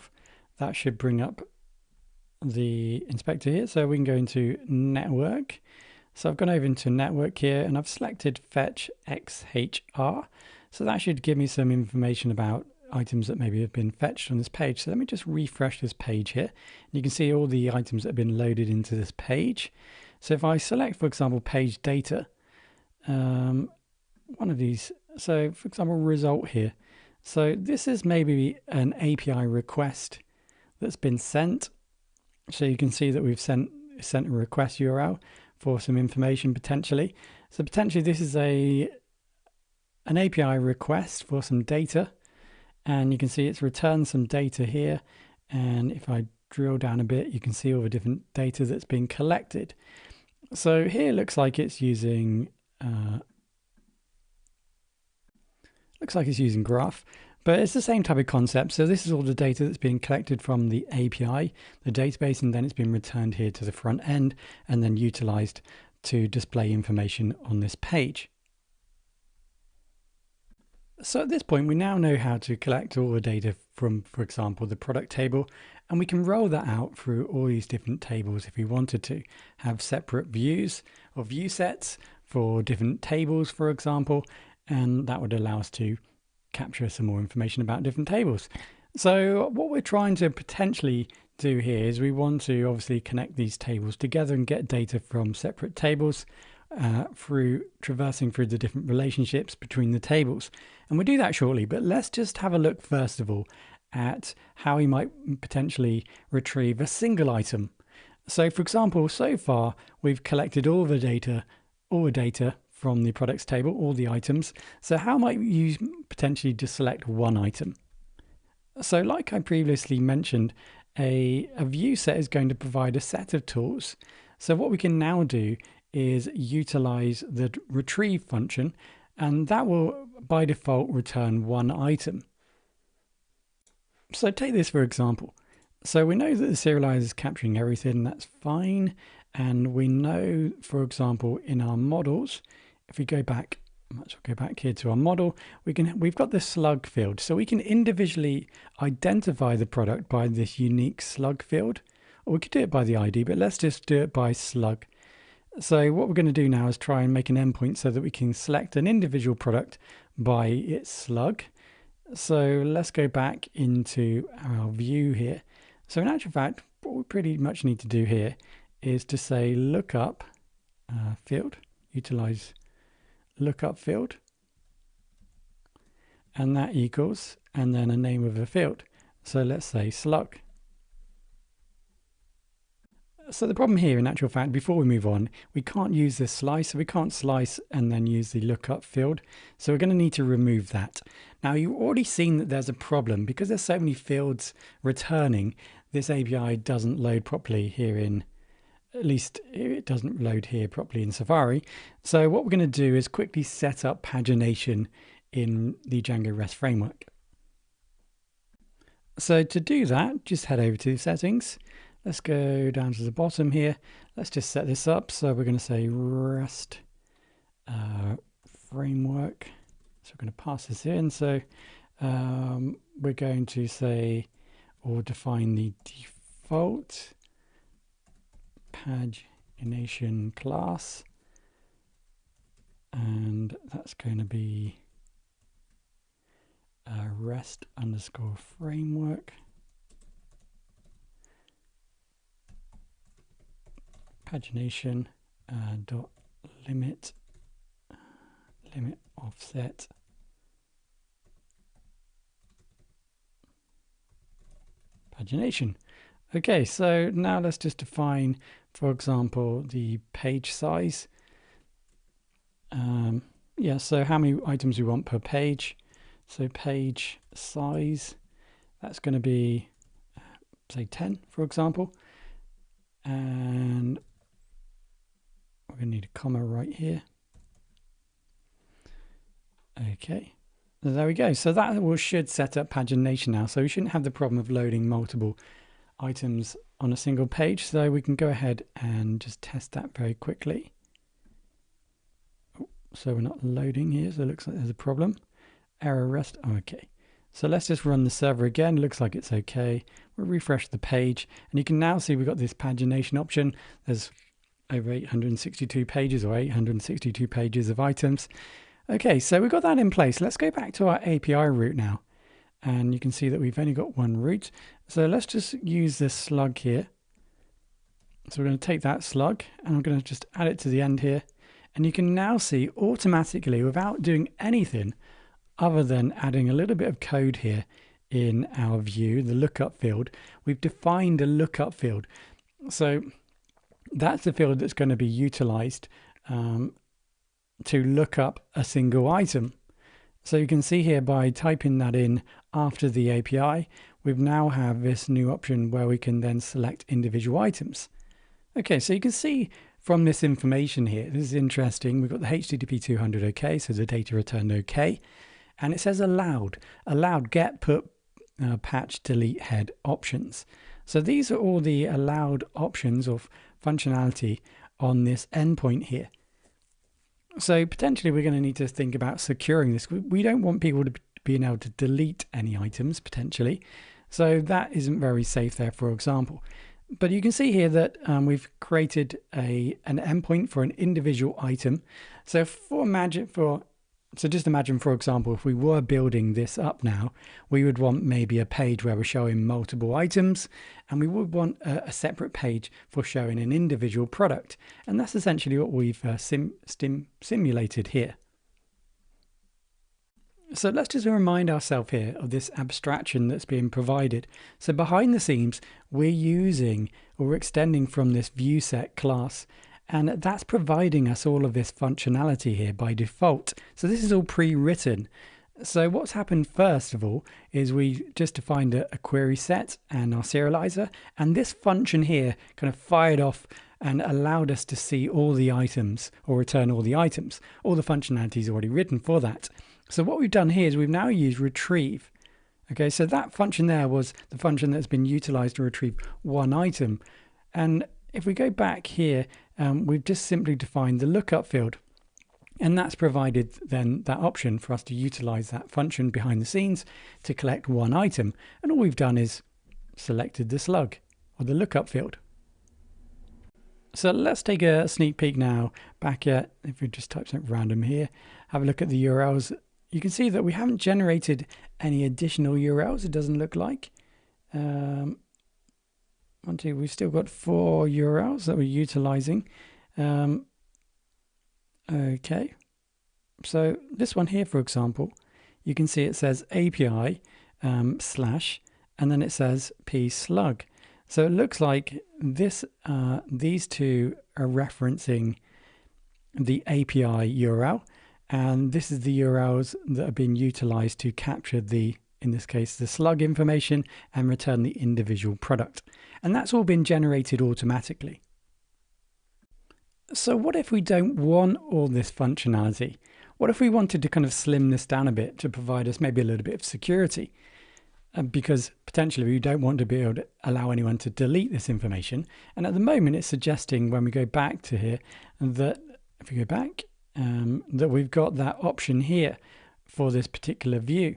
That should bring up the inspector here. So we can go into network. So I've gone over into network here and I've selected fetch XHR. So that should give me some information about items that maybe have been fetched on this page. So let me just refresh this page here. You can see all the items that have been loaded into this page. So if I select, for example, page data, one of these, so for example, result here. So this is maybe an API request that's been sent. So you can see that we've sent a request URL for some information potentially. So potentially this is an API request for some data, and you can see it's returned some data here. And if I drill down a bit, you can see all the different data that's been collected. So here it looks like it's using graph, but it's the same type of concept. So this is all the data that's being collected from the API, the database, and then it's been returned here to the front end and then utilized to display information on this page. So at this point, we now know how to collect all the data from, for example, the product table, and we can roll that out through all these different tables if we wanted to have separate views or view sets for different tables, for example, and that would allow us to capture some more information about different tables. So what we're trying to potentially do here is we want to obviously connect these tables together and get data from separate tables through traversing through the different relationships between the tables. And we'll do that shortly, but let's just have a look first of all at how we might potentially retrieve a single item. So for example, so far we've collected all the data from the products table, all the items. So how might you potentially just select one item? So like I previously mentioned, a view set is going to provide a set of tools. So what we can now do is utilize the retrieve function, and that will by default return one item. So take this for example. So we know that the serializer is capturing everything, that's fine. And we know, for example, in our models, if we go back, let's go back here to our model, we've got the slug field. So we can individually identify the product by this unique slug field, or we could do it by the ID, but let's just do it by slug. So what we're going to do now is try and make an endpoint so that we can select an individual product by its slug. So let's go back into our view here. So in actual fact, what we pretty much need to do here is to say lookup field, utilize lookup field, and that equals, and then a name of a field. So let's say slug. So the problem here, in actual fact, before we move on, we can't use this slice. So we can't slice and then use the lookup field. So we're going to need to remove that. Now, you've already seen that there's a problem because there's so many fields returning. this API doesn't load properly here in, at least it doesn't load here properly in Safari. So what we're going to do is quickly set up pagination in the Django REST framework. So to do that, just head over to settings. Let's go down to the bottom here. Let's just set this up. So we're going to say REST framework. So we're going to pass this in. So we're going to say, or define the default pagination class. And that's going to be REST underscore framework pagination dot limit offset pagination. Okay, so now let's just define, for example, the page size. Yeah, so how many items we want per page. So page size, that's going to be, say, 10, for example. And we're going to need a comma right here. Okay, so there we go. So that should set up pagination now. So we shouldn't have the problem of loading multiple items on a single page. So we can go ahead and just test that very quickly. So we're not loading here, so it looks like there's a problem. Error REST, okay. So let's just run the server again. Looks like it's okay. We'll refresh the page, and you can now see we've got this pagination option. There's over 862 pages or 862 pages of items. Okay, so we've got that in place. Let's go back to our API route now. And you can see that we've only got one route. So let's just use this slug here. So we're going to take that slug, and I'm going to just add it to the end here. And you can now see automatically, without doing anything other than adding a little bit of code here in our view, the lookup field, we've defined a lookup field. So that's the field that's going to be utilized to look up a single item. So you can see here by typing that in after the API, we've now have this new option where we can then select individual items. Okay, so you can see from this information here, this is interesting. We've got the HTTP 200 okay, so the data returned okay. And it says allowed get, put, patch, delete, head options. So these are all the allowed options of functionality on this endpoint here. So potentially we're going to need to think about securing this. We don't want people to being able to delete any items potentially. So that isn't very safe there, for example. But you can see here that we've created an endpoint for an individual item. So just imagine, for example, if we were building this up now, we would want maybe a page where we're showing multiple items, and we would want a separate page for showing an individual product. And that's essentially what we've simulated here. So let's just remind ourselves here of this abstraction that's being provided. So behind the scenes, we're extending from this Viewset class, and that's providing us all of this functionality here by default. So this is all pre-written. So what's happened first of all is we just defined a query set and our serializer, and this function here kind of fired off and allowed us to see all the items or return all the items. All the functionality is already written for that. So what we've done here is we've now used retrieve. Okay, so that function there was the function that's been utilized to retrieve one item. And if we go back here, we've just simply defined the lookup field. And that's provided then that option for us to utilize that function behind the scenes to collect one item. And all we've done is selected the slug or the lookup field. So let's take a sneak peek now back at, if we just type something random here, have a look at the URLs. You can see that we haven't generated any additional URLs, it doesn't look like. We've still got 4 URLs that we're utilizing. Okay, so this one here, for example, you can see it says API slash, and then it says pslug. So it looks like these two are referencing the API URL, and this is the URLs that are being utilized to capture the in this case, the slug information, and return the individual product. And that's all been generated automatically. So what if we don't want all this functionality? What if we wanted to kind of slim this down a bit to provide us maybe a little bit of security? Because potentially we don't want to be able to allow anyone to delete this information. And at the moment it's suggesting when we go back to here that if we go back, that we've got that option here for this particular view.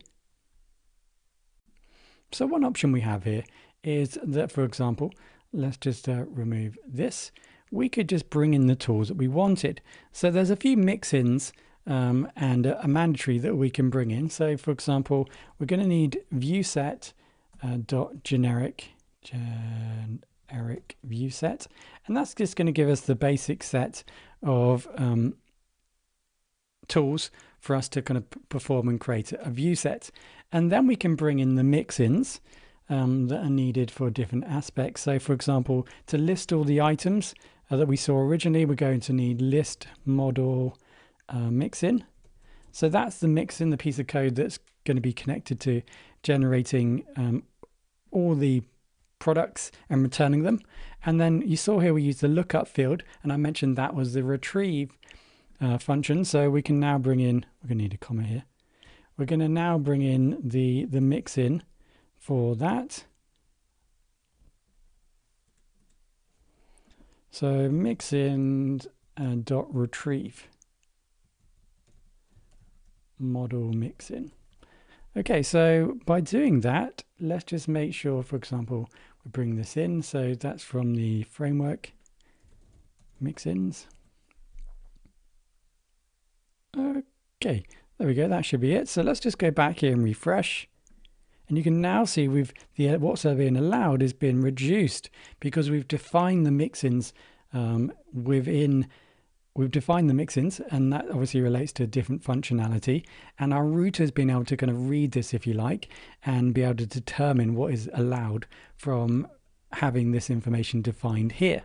So one option we have here is that, for example, let's just remove this. We could just bring in the tools that we wanted. So there's a few mix-ins and a mandatory that we can bring in. So for example, we're going to need Viewset generic Viewset, and that's just going to give us the basic set of tools for us to kind of perform and create a view set. And then we can bring in the mix-ins that are needed for different aspects. So for example, to list all the items that we saw originally, we're going to need list model mixin. So that's the mixin, the piece of code that's going to be connected to generating all the products and returning them. And then you saw here we used the lookup field, and I mentioned that was the retrieve function. So we can now bring in, we're going to need a comma here. We're going to now bring in the mixin for that. So mixin dot retrieve model mixin. Okay, so by doing that, let's just make sure, for example, we bring this in. So that's from the framework mixins. Okay, there we go. That should be it. So let's just go back here and refresh. And you can now see what's being allowed is being reduced because we've defined the mixins we've defined the mixins, and that obviously relates to different functionality. And our router's been able to kind of read this, if you like, and be able to determine what is allowed from having this information defined here.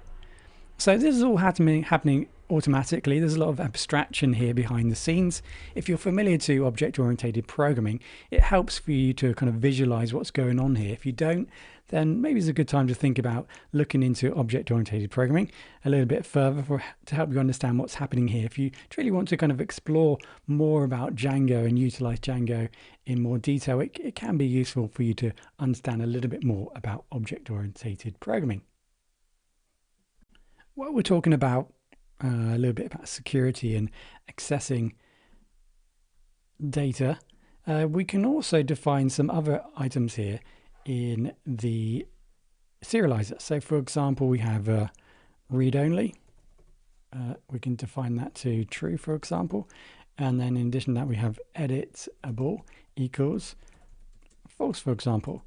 So this is all happening automatically. There's a lot of abstraction here behind the scenes. If you're familiar to object-oriented programming, it helps for you to kind of visualize what's going on here. If you don't, then maybe it's a good time to think about looking into object-oriented programming a little bit further to help you understand what's happening here. If you truly want to kind of explore more about Django and utilize Django in more detail, it can be useful for you to understand a little bit more about object-oriented programming. What we're talking about a little bit about security and accessing data, we can also define some other items here in the serializer. So for example, we have read-only. We can define that to true, for example. And then in addition to that, we have editable equals false, for example.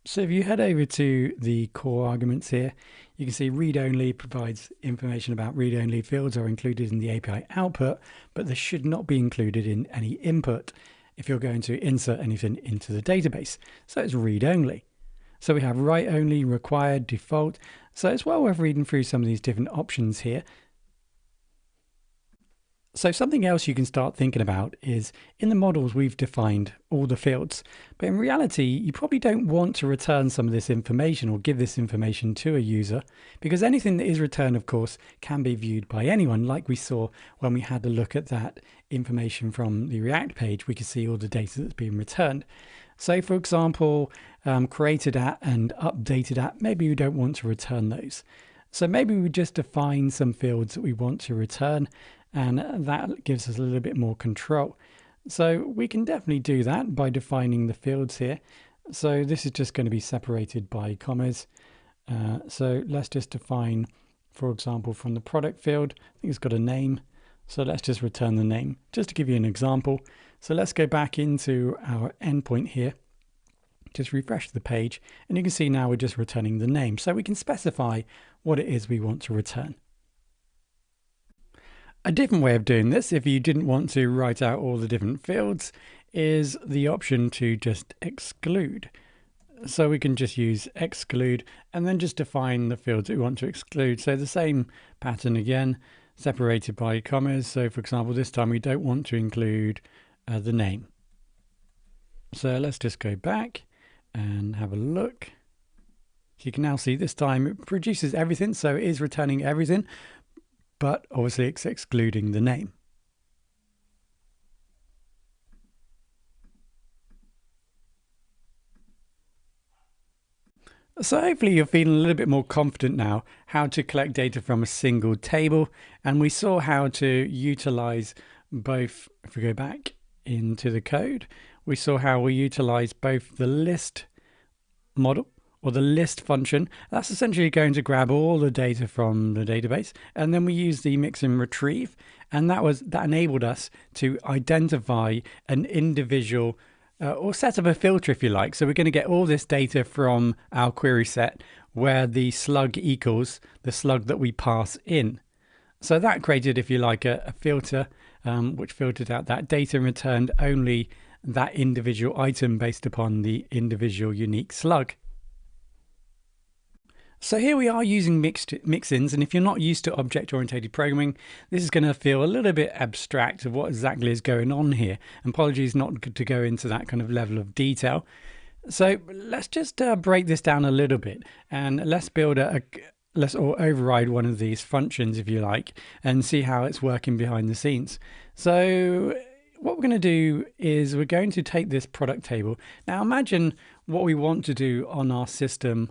So if you head over to the core arguments here, you can see read-only provides information about read-only fields are included in the API output, but they should not be included in any input if you're going to insert anything into the database. So it's read-only. So we have write-only, required, default. So it's well worth reading through some of these different options here. So something else you can start thinking about is in the models we've defined all the fields, but in reality you probably don't want to return some of this information or give this information to a user, because anything that is returned, of course, can be viewed by anyone, like we saw when we had a look at that information from the React page. We could see all the data that's being returned. So for example, created at and updated at, maybe we don't want to return those. So maybe we just define some fields that we want to return, and that gives us a little bit more control. So we can definitely do that by defining the fields here. So this is just going to be separated by commas. So let's just define, for example, from the product field, I think it's got a name. So let's just return the name, just to give you an example. So let's go back into our endpoint here, just refresh the page, and you can see now we're just returning the name. So we can specify what it is we want to return. A different way of doing this, if you didn't want to write out all the different fields, is the option to just exclude. So we can just use exclude and then just define the fields that we want to exclude. So the same pattern again. separated by commas. So for example, this time we don't want to include the name. So let's just go back and have a look. So you can now see this time it produces everything, so it is returning everything, but obviously it's excluding the name. So hopefully you're feeling a little bit more confident now how to collect data from a single table, and we saw how to utilize both. If we go back into the code, we saw how we utilize both the list model or the list function. That's essentially going to grab all the data from the database, and then we use the mix and retrieve, and that enabled us to identify an individual or set up a filter, if you like. So we're going to get all this data from our query set where the slug equals the slug that we pass in. So that created, if you like, a filter which filtered out that data and returned only that individual item based upon the individual unique slug. So here we are using mixins, and if you're not used to object-oriented programming, this is going to feel a little bit abstract of what exactly is going on here. And apologies not to go into that kind of level of detail. So let's just break this down a little bit, and let's build let's override one of these functions, if you like, and see how it's working behind the scenes. So what we're going to do is we're going to take this product table. Now imagine what we want to do on our system,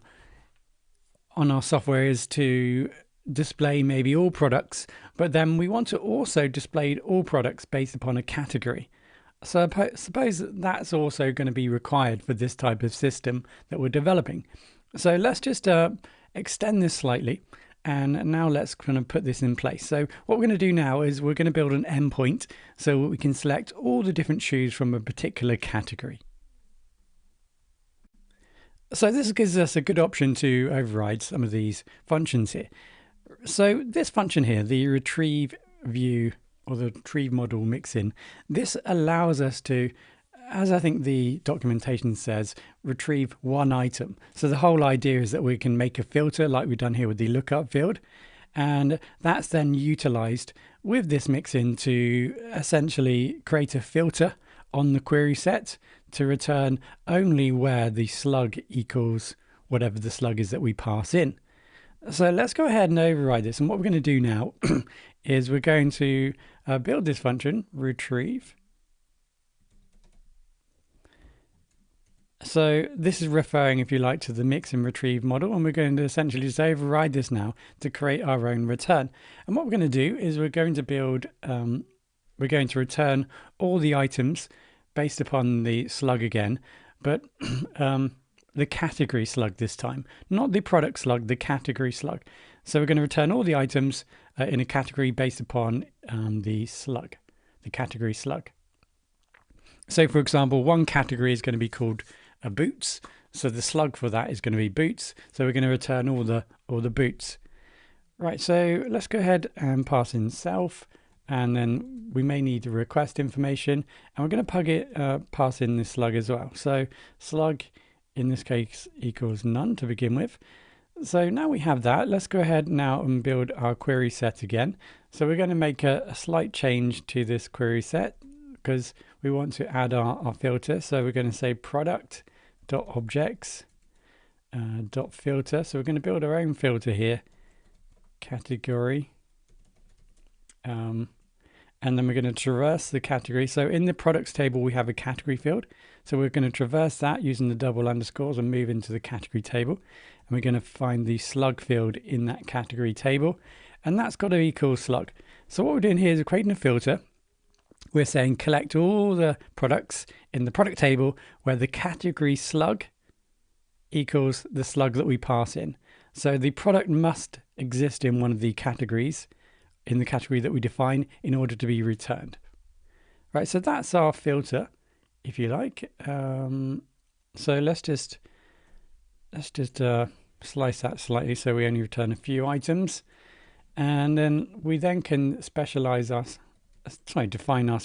on our software, is to display maybe all products, but then we want to also display all products based upon a category. So suppose that's also going to be required for this type of system that we're developing. So let's just extend this slightly, and now let's kind of put this in place. So what we're going to do now is we're going to build an endpoint so we can select all the different shoes from a particular category. So this gives us a good option to override some of these functions here. So this function here, the retrieve view or the retrieve model mixin, this allows us to, as I think the documentation says, retrieve one item. So the whole idea is that we can make a filter like we've done here with the lookup field, and that's then utilized with this mixin to essentially create a filter on the query set to return only where the slug equals whatever the slug is that we pass in. So let's go ahead and override this, and what we're going to do now is we're going to build this function, retrieve. So this is referring, if you like, to the mix and retrieve model, and we're going to essentially just override this now to create our own return. And what we're going to do is we're going to build, we're going to return all the items based upon the slug again, but the category slug this time, not the product slug, the category slug. So we're going to return all the items in a category based upon the slug, the category slug. So for example, one category is going to be called boots. So the slug for that is going to be boots. So we're going to return all the boots. Right, so let's go ahead and pass in self, and then we may need the request information, and we're going to pass in the slug as well. So slug in this case equals none to begin with. So now we have that. Let's go ahead now and build our query set again. So we're going to make a slight change to this query set because we want to add our filter. So we're going to say product.objects .filter. So we're going to build our own filter here, category, and then we're going to traverse the category. So in the products table we have a category field, so we're going to traverse that using the double underscores and move into the category table, and we're going to find the slug field in that category table, and that's got to equal slug. So what we're doing here is we're creating a filter. We're saying collect all the products in the product table where the category slug equals the slug that we pass in. So the product must exist in one of the categories, in the category that we define, in order to be returned. Right, so that's our filter, if you like. So let's just slice that slightly so we only return a few items, and then we then can specialize us. Define our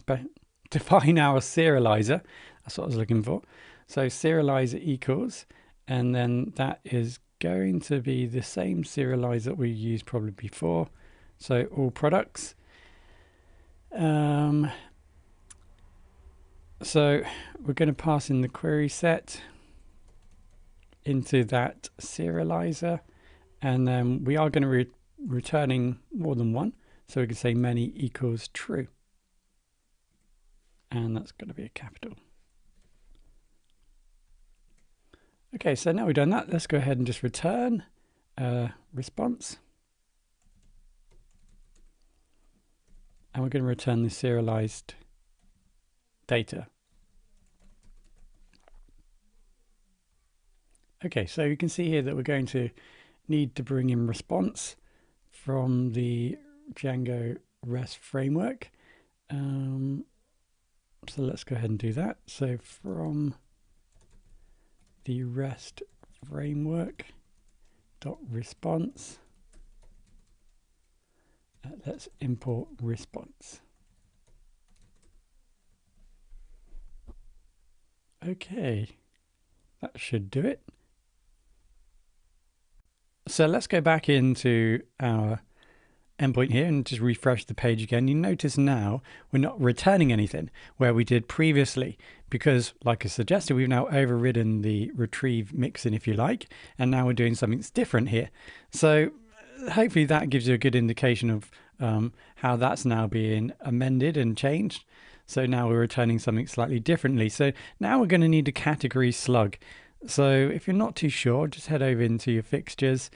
serializer. That's what I was looking for. So serializer equals, and then that is going to be the same serializer that we used probably before. So all products. So we're going to pass in the query set into that serializer, and then we are going to be returning more than one. So we can say many equals true. And that's going to be a capital. Okay, so now we've done that, let's go ahead and just return response. And we're going to return the serialized data. Okay, so you can see here that we're going to need to bring in response from the Django REST framework. So let's go ahead and do that. So from the REST framework dot response, let's import response. Okay, that should do it. So let's go back into our endpoint here and just refresh the page again. You notice now we're not returning anything where we did previously, because like I suggested, we've now overridden the retrieve mixin, if you like, and now we're doing something that's different here. So hopefully that gives you a good indication of how that's now being amended and changed. So now we're returning something slightly differently. So now we're going to need a category slug. So if you're not too sure, just head over into your fixtures.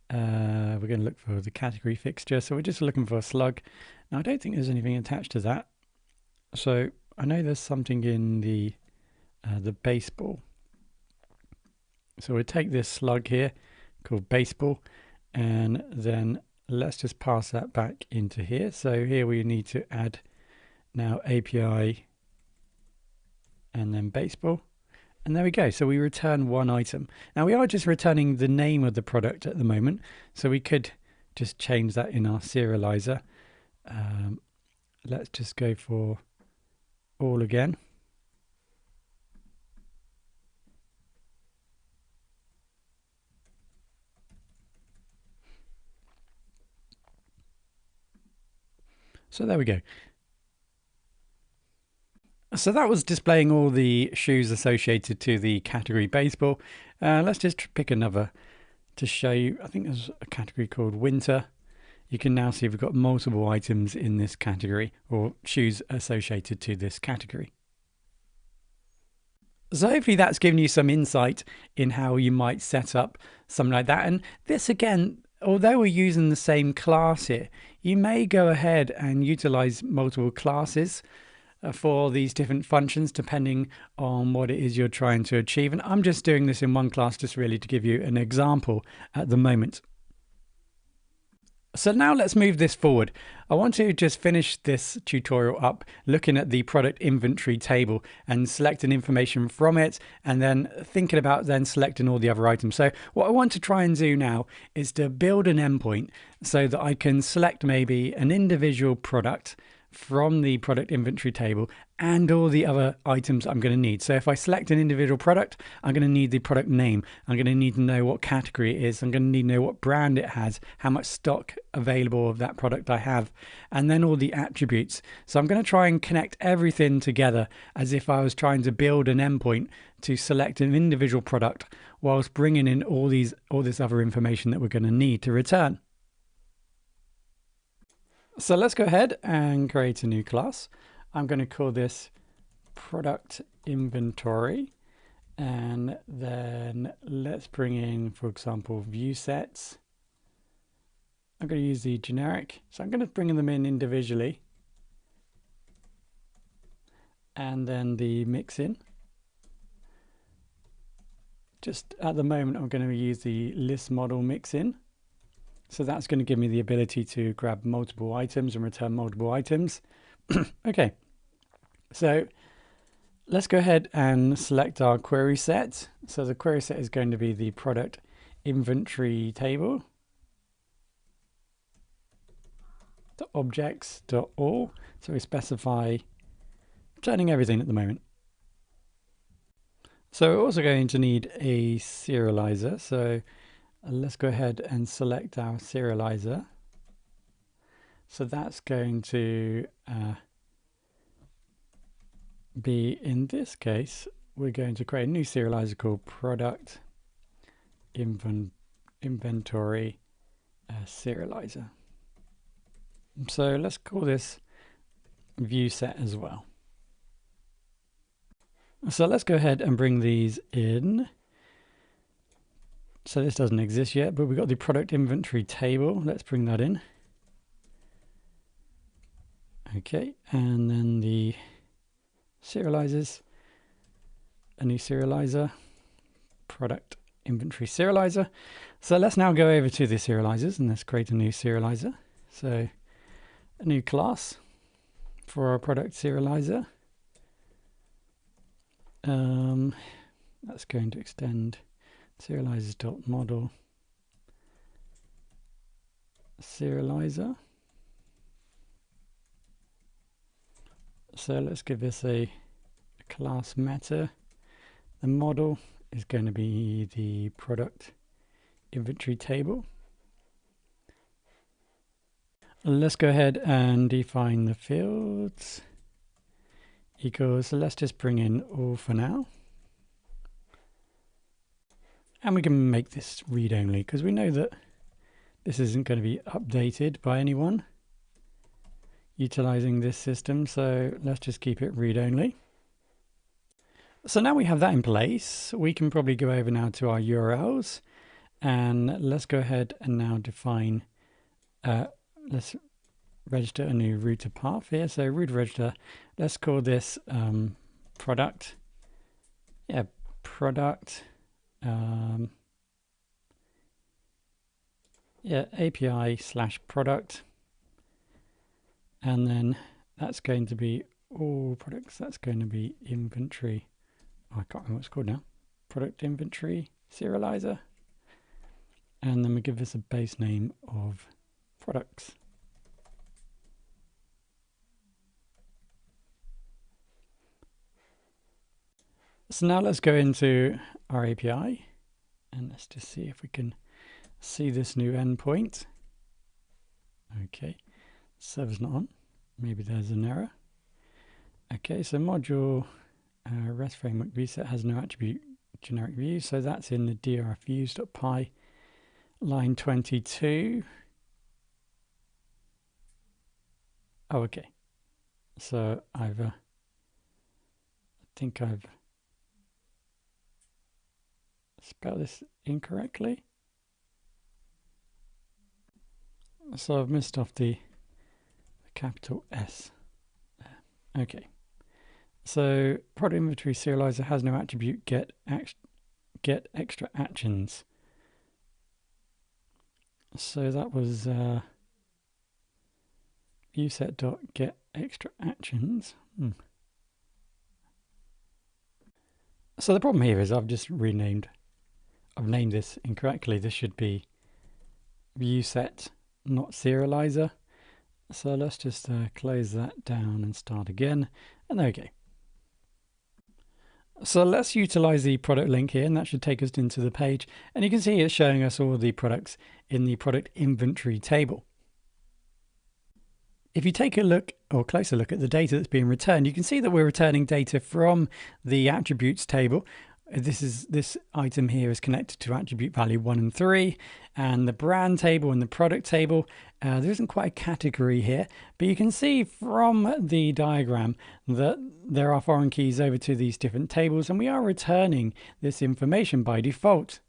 We're going to look for the category fixture. So we're just looking for a slug. Now I don't think there's anything attached to that. So I know there's something in the baseball. So we'll take this slug here called baseball, and then let's just pass that back into here. So here we need to add now API and then baseball. And there we go. So we return one item. Now we are just returning the name of the product at the moment. So we could just change that in our serializer. Let's just go for all again. So there we go. So that was displaying all the shoes associated to the category baseball. Let's just pick another to show you. I think there's a category called winter. You can now see we've got multiple items in this category, or shoes associated to this category. So hopefully that's given you some insight in how you might set up something like that. And this again, although we're using the same class here, you may go ahead and utilize multiple classes for these different functions depending on what it is you're trying to achieve. And I'm just doing this in one class just really to give you an example at the moment. So now let's move this forward. I want to just finish this tutorial up looking at the product inventory table and selecting information from it, and then thinking about then selecting all the other items. So what I want to try and do now is to build an endpoint so that I can select maybe an individual product from the product inventory table and all the other items I'm going to need. So if I select an individual product, I'm going to need the product name. I'm going to need to know what category it is. I'm going to need to know what brand it has, how much stock available of that product I have, and then all the attributes. So I'm going to try and connect everything together as if I was trying to build an endpoint to select an individual product whilst bringing in all this other information that we're going to need to return. So let's go ahead and create a new class. I'm going to call this ProductInventory, and then let's bring in, for example, Viewsets. I'm going to use the generic, so I'm going to bring them in individually, and then the mixin. Just at the moment, I'm going to use the list model mixin. So that's going to give me the ability to grab multiple items and return multiple items. Okay, so let's go ahead and select our query set. So the query set is going to be the product inventory table. Objects.all. So we specify returning everything at the moment. So we're also going to need a serializer. So let's go ahead and select our serializer. So that's going to be, in this case, we're going to create a new serializer called ProductInventory Serializer. So let's call this Viewset as well. So let's go ahead and bring these in. So this doesn't exist yet, but we've got the product inventory table. Let's bring that in. Okay, and then the serializers, a new serializer, product inventory serializer. So let's now go over to the serializers and let's create a new serializer. So a new class for our product serializer. That's going to extend serializers.model serializer. So let's give this a class meta. The model is going to be the product inventory table. Let's go ahead and define the fields equals, so let's just bring in all for now. And we can make this read only because we know that this isn't going to be updated by anyone utilizing this system. So let's just keep it read only. So now we have that in place, we can probably go over now to our URLs and let's go ahead and now define, let's register a new router path here. So root register, let's call this product. Yeah, product. Yeah, API/product. And then that's going to be all products. That's going to be inventory. Oh, I can't remember what it's called now. Product inventory serializer. And then we give this a base name of products. So now let's go into our API and let's just see if we can see this new endpoint. Okay, server's not on. Maybe there's an error. Okay, so module REST framework Viewset has no attribute generic view, so that's in the drfviews.py line 22. Oh, okay. So I think I've spelled this incorrectly. So I've missed off the capital S. Okay. So product inventory serializer has no attribute get extra actions. So that was viewset.get extra actions. So the problem here is I've named this incorrectly. This should be Viewset, not serializer. So let's just close that down and start again. And there we go. So let's utilize the product link here, and that should take us into the page. And you can see it's showing us all the products in the product inventory table. If you take a look or closer look at the data that's being returned, you can see that we're returning data from the attributes table. This item here is connected to attribute value 1 and 3, and the brand table and the product table. There isn't quite a category here, but you can see from the diagram that there are foreign keys over to these different tables, and we are returning this information by default.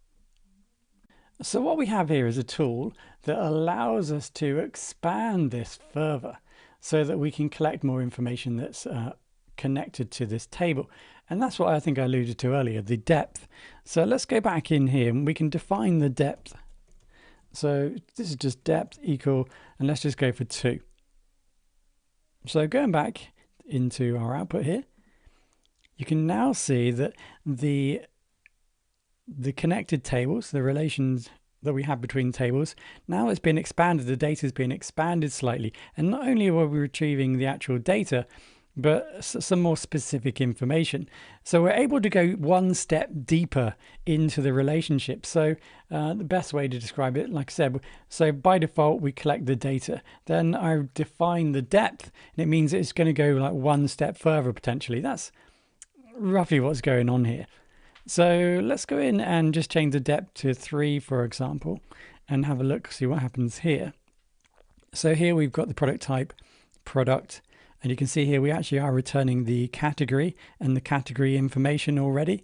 So what we have here is a tool that allows us to expand this further so that we can collect more information that's connected to this table. And that's what I think I alluded to earlier, the depth. So let's go back in here and we can define the depth. So this is just depth equal, and let's just go for 2. So going back into our output here, you can now see that the connected tables, the relations that we have between tables, now it's been expanded, the data has been expanded slightly. And not only are we retrieving the actual data, but some more specific information. So we're able to go one step deeper into the relationship. So the best way to describe it, like I said, so by default, we collect the data. Then I define the depth, and it means it's going to go like one step further potentially. That's roughly what's going on here. So let's go in and just change the depth to 3, for example, and have a look, see what happens here. So here we've got the product type, product, and you can see here we actually are returning the category and the category information already,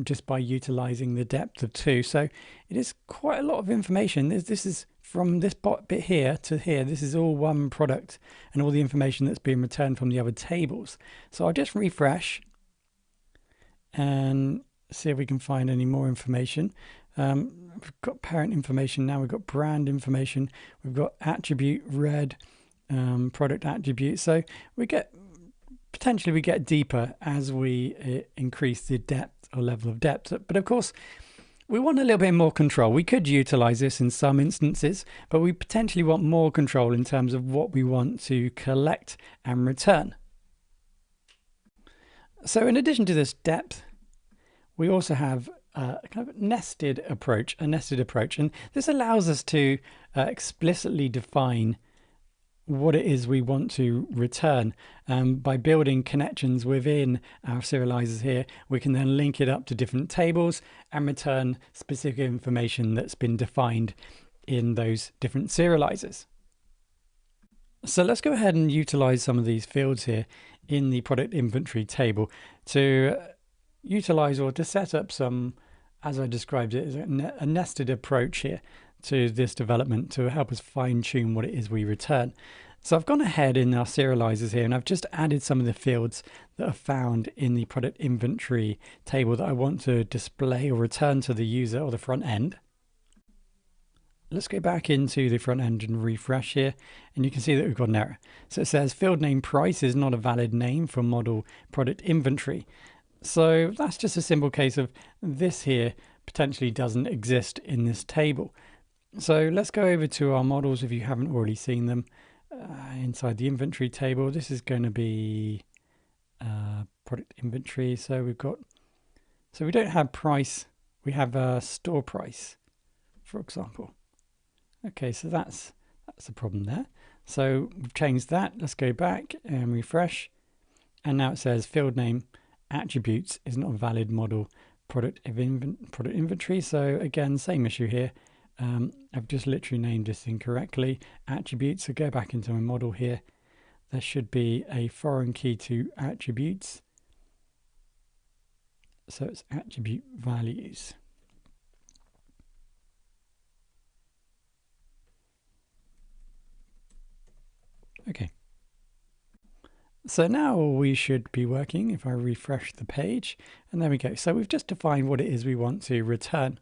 just by utilizing the depth of 2. So it is quite a lot of information. This is from this bit here to here. This is all one product and all the information that's being returned from the other tables. So I'll just refresh and see if we can find any more information. We've got parent information now, we've got brand information, we've got attribute red, product attribute. So we get deeper as we increase the depth or level of depth. But of course, we want a little bit more control. We could utilize this in some instances, but we potentially want more control in terms of what we want to collect and return. So in addition to this depth, we also have a kind of nested approach, and this allows us to explicitly define what it is we want to return. By building connections within our serializers here, we can then link it up to different tables and return specific information that's been defined in those different serializers. So let's go ahead and utilize some of these fields here in the product inventory table to utilize or to set up some, as I described it, as a nested approach here to this development to help us fine tune what it is we return. So I've gone ahead in our serializers here and I've just added some of the fields that are found in the product inventory table that I want to display or return to the user or the front end. Let's go back into the front end and refresh here, and you can see that we've got an error. So it says field name price is not a valid name for model product inventory. So that's just a simple case of this here potentially doesn't exist in this table. So let's go over to our models if you haven't already seen them. Inside the inventory table, this is going to be product inventory. So we don't have price, we have store price, for example. Okay, so that's the problem there. So we've changed that. Let's go back and refresh. And now it says field name attributes is not a valid model product inventory. So again, same issue here. I've just literally named this incorrectly. Attributes, so go back into my model here. There should be a foreign key to attributes. So it's attribute values. Okay. So now we should be working if I refresh the page, and there we go. So we've just defined what it is we want to return.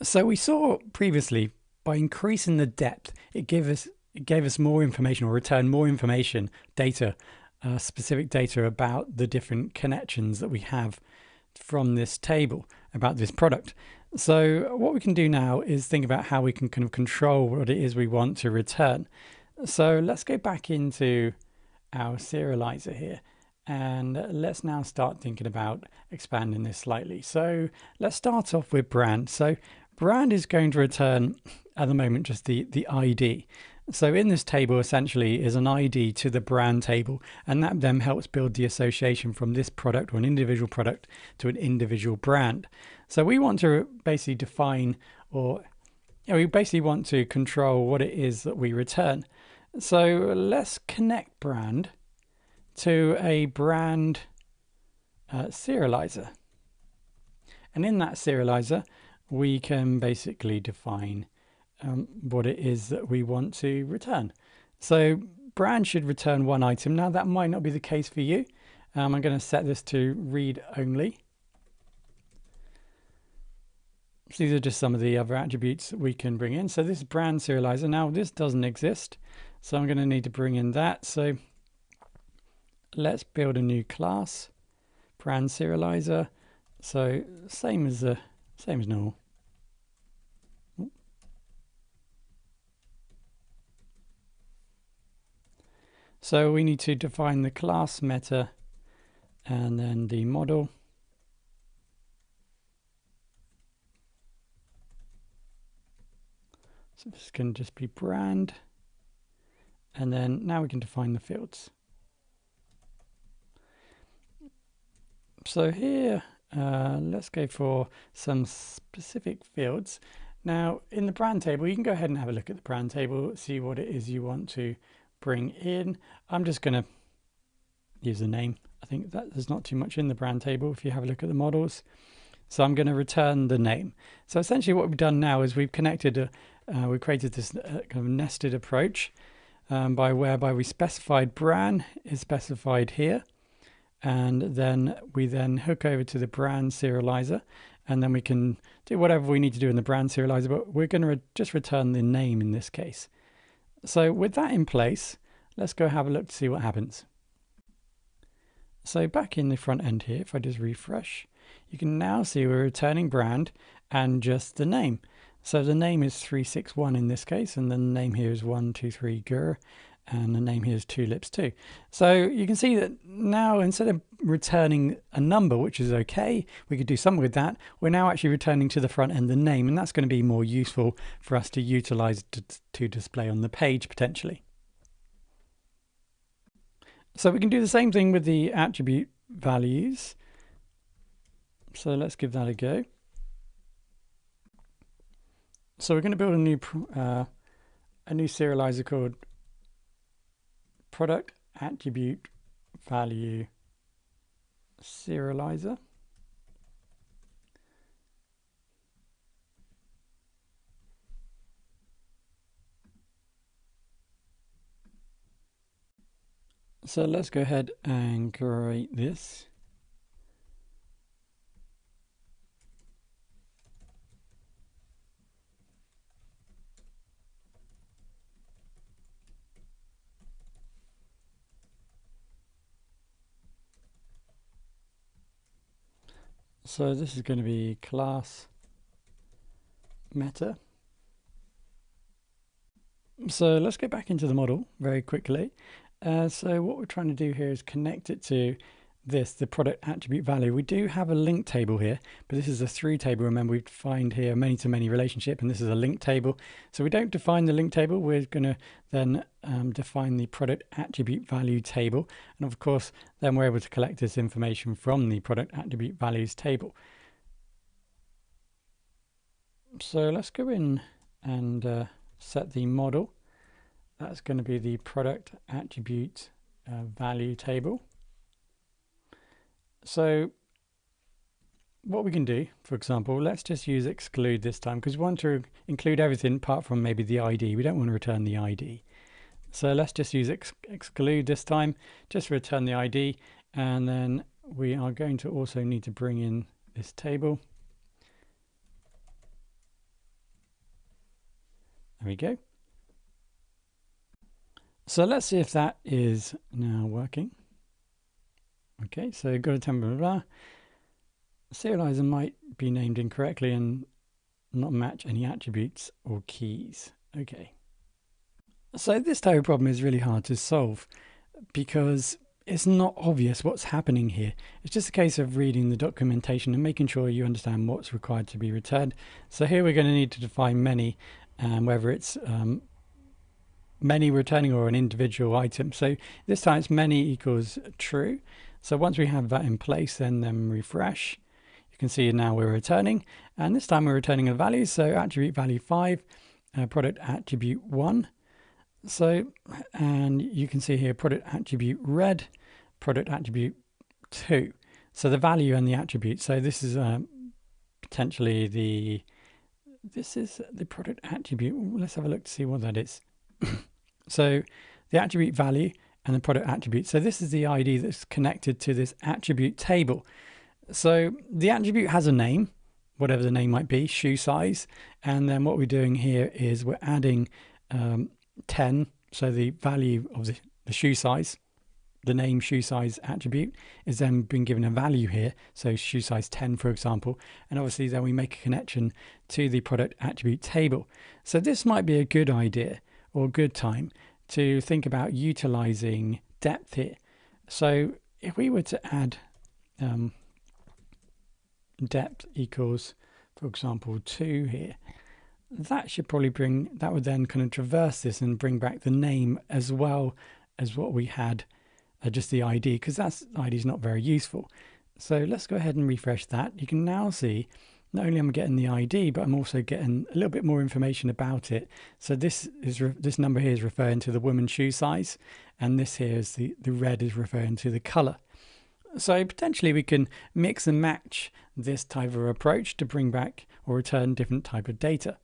So we saw previously by increasing the depth, it gave us more information or returned more information, data, specific data about the different connections that we have from this table about this product. So what we can do now is think about how we can kind of control what it is we want to return. So let's go back into our serializer here, and let's now start thinking about expanding this slightly. So let's start off with brand. So brand is going to return at the moment just the ID. So in this table essentially is an ID to the brand table, and that then helps build the association from this product or an individual product to an individual brand. So we want to basically define, or we basically want to control what it is that we return. So let's connect brand to a brand serializer. And in that serializer, we can basically define what it is that we want to return. So brand should return one item. Now that might not be the case for you. I'm going to set this to read only. So these are just some of the other attributes that we can bring in. So this is brand serializer. Now this doesn't exist, so I'm going to need to bring in that. So let's build a new class, brand serializer. So same as normal. So we need to define the class meta and then the model. So this can just be brand. And then now we can define the fields. So here, let's go for some specific fields. Now in the brand table, you can go ahead and have a look at the brand table, see what it is you want to bring in. I'm just going to use a name. I think that there's not too much in the brand table if you have a look at the models. So I'm going to return the name. So essentially what we've done now is we've connected, we created this kind of nested approach whereby we specified brand is specified here. And then we hook over to the brand serializer, and then we can do whatever we need to do in the brand serializer, but we're going to just return the name in this case. So with that in place, let's go have a look to see what happens. So back in the front end here, if I just refresh, you can now see we're returning brand and just the name. So the name is 361 in this case, and then the name here is 123 Gur, and the name here is Tulips 2. So you can see that now instead of returning a number, which is okay, we could do something with that, we're now actually returning to the front end the name, and that's going to be more useful for us to utilize to display on the page potentially. So we can do the same thing with the attribute values. So let's give that a go. So we're going to build a new serializer called Product Attribute Value Serializer. So let's go ahead and create this. So this is going to be class meta. So let's get back into the model very quickly. So what we're trying to do here is connect it to the product attribute value. We do have a link table here, but this is a through table. Remember, we defined here a many-to-many relationship, and this is a link table. So we don't define the link table. We're going to then define the product attribute value table. And of course, then we're able to collect this information from the product attribute values table. So let's go in and set the model. That's going to be the product attribute value table. So what we can do, for example, let's just use exclude this time because we want to include everything apart from maybe the ID. We don't want to return the ID. So let's just use exclude this time, just return the ID, and then we are going to also need to bring in this table. There we go. So let's see if that is now working. Okay, so got a template, blah. Serializer might be named incorrectly and not match any attributes or keys. Okay. So this type of problem is really hard to solve because it's not obvious what's happening here. It's just a case of reading the documentation and making sure you understand what's required to be returned. So here we're going to need to define many, whether it's many returning or an individual item. So this time it's many equals true. So once we have that in place, then refresh. You can see now we're returning, and this time we're returning a value. So attribute value 5, product attribute 1. So, and you can see here product attribute red, product attribute 2. So the value and the attribute. So this is potentially this is the product attribute. Let's have a look to see what that is. So the attribute value and the product attribute. So this is the ID that's connected to this attribute table. So the attribute has a name, whatever the name might be, shoe size. And then what we're doing here is we're adding 10. So the value of the shoe size, the name shoe size attribute is then been given a value here. So shoe size 10, for example. And obviously then we make a connection to the product attribute table. So this might be a good idea or good time to think about utilizing depth here. So if we were to add depth equals, for example, 2 here, that should probably that would then kind of traverse this and bring back the name as well as what we had, just the ID, because that ID is not very useful. So let's go ahead and refresh that. You can now see not only am I getting the ID, but I'm also getting a little bit more information about it. So this number here is referring to the woman's shoe size, and this here is the red is referring to the color. So potentially we can mix and match this type of approach to bring back or return different type of data.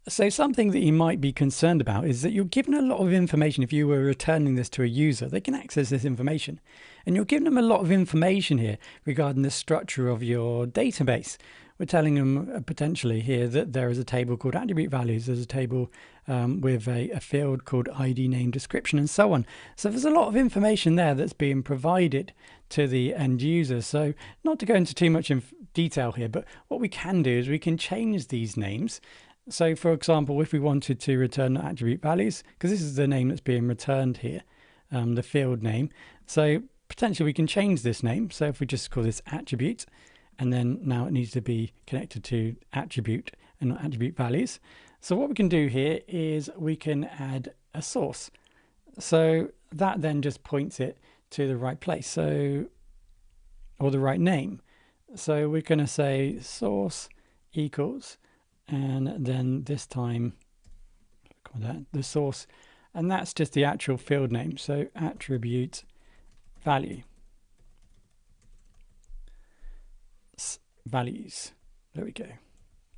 So something that you might be concerned about is that you're given a lot of information. If you were returning this to a user, they can access this information. And you're giving them a lot of information here regarding the structure of your database. We're telling them potentially here that there is a table called attribute values. There's a table with a field called ID name description and so on. So there's a lot of information there that's being provided to the end user. So not to go into too much detail here, but what we can do is we can change these names. So for example, if we wanted to return attribute values, because this is the name that's being returned here, the field name. So potentially we can change this name. So if we just call this attribute, and then now it needs to be connected to attribute and not attribute values. So what we can do here is we can add a source. So that then just points it to the right place. So, or the right name. So we're going to say source equals, and then this time the source, and that's just the actual field name. So attribute value. Values. There we go.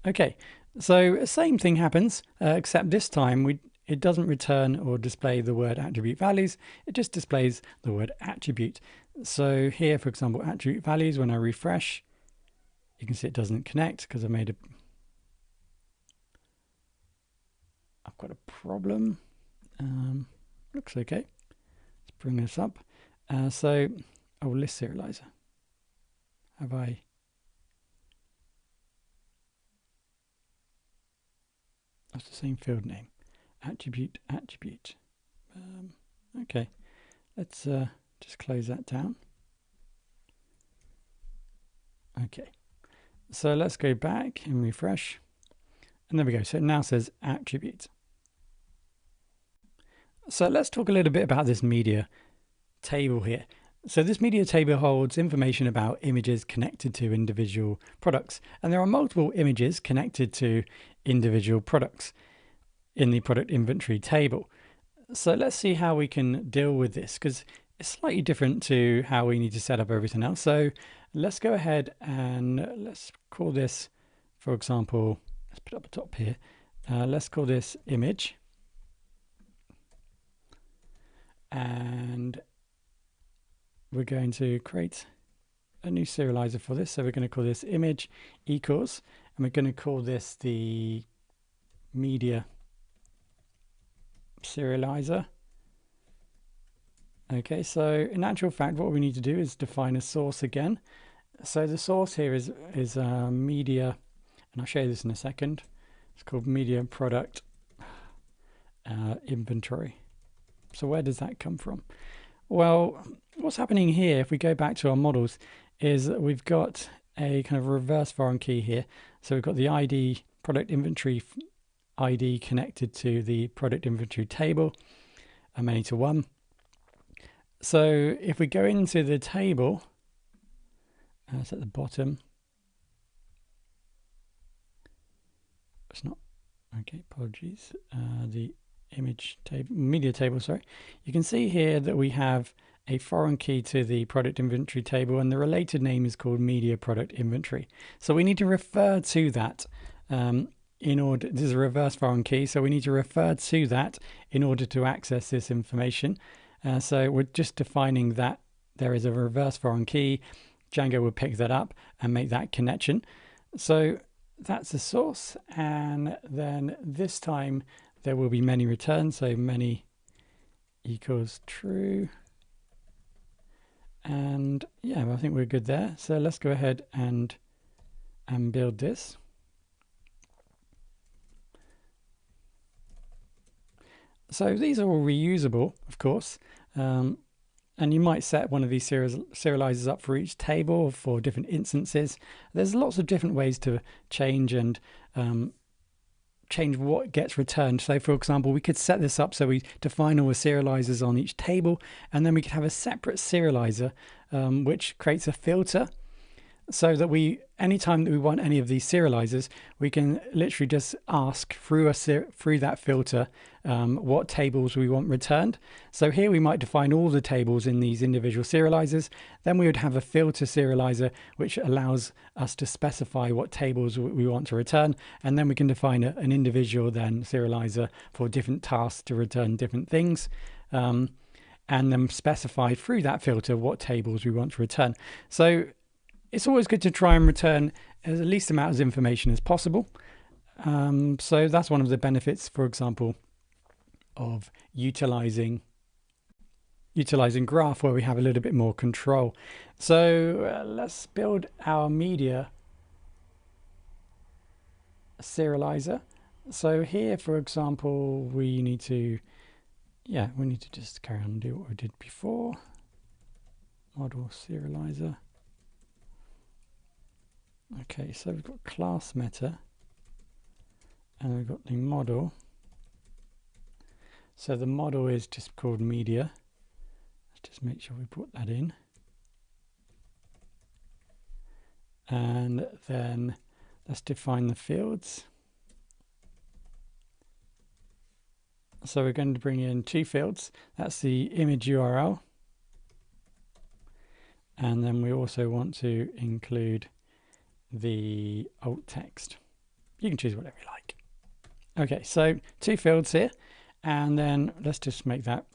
Okay, so same thing happens, except this time it doesn't return or display the word attribute values. It just displays the word attribute. So here, for example, attribute values, when I refresh, you can see it doesn't connect because I've got a problem. Looks okay. Let's bring this up. List serializer. That's the same field name. Attribute. Okay, let's just close that down. Okay, so let's go back and refresh. And there we go. So it now says attribute. So let's talk a little bit about this media table here. So this media table holds information about images connected to individual products. And there are multiple images connected to individual products in the product inventory table. So let's see how we can deal with this, because it's slightly different to how we need to set up everything else. So let's go ahead and let's call this, for example, let's put it up the top here. Let's call this image. And we're going to create a new serializer for this. So we're going to call this image equals, and we're going to call this the media serializer. Okay, so in actual fact, what we need to do is define a source again. So the source here is media, and I'll show you this in a second. It's called media product inventory. So where does that come from? Well, what's happening here, if we go back to our models, is that we've got a kind of reverse foreign key here. So we've got the ID, product inventory ID connected to the product inventory table, many to one. So if we go into the table, it's at the bottom. It's not, okay, apologies. The image table, media table, sorry. You can see here that we have a foreign key to the product inventory table, and the related name is called media product inventory. So we need to refer to that in order, this is a reverse foreign key, so we need to refer to that in order to access this information. So we're just defining that there is a reverse foreign key. Django will pick that up and make that connection. So that's the source, and then this time there will be many returns, so many equals true. And yeah, I think we're good there. So let's go ahead and build this. So these are all reusable, of course. And you might set one of these serializers up for each table or for different instances. There's lots of different ways to change and change what gets returned. So for example, we could set this up so we define all the serializers on each table, and then we could have a separate serializer which creates a filter, so that anytime that we want any of these serializers, we can literally just ask through that filter what tables we want returned. So here we might define all the tables in these individual serializers. Then we would have a filter serializer which allows us to specify what tables we want to return, and then we can define an individual then serializer for different tasks to return different things. And then specify through that filter what tables we want to return. So it's always good to try and return as least amount of information as possible. So that's one of the benefits, for example, of utilizing graph, where we have a little bit more control. So let's build our media serializer. So here, for example, we need to just carry on and do what we did before. Model serializer. Okay, so we've got class meta and we've got the model. So the model is just called media. Let's just make sure we put that in. And then let's define the fields. So we're going to bring in two fields. That's the image URL. And then we also want to include the alt text. You can choose whatever you like. Okay, so two fields here, and then let's just make that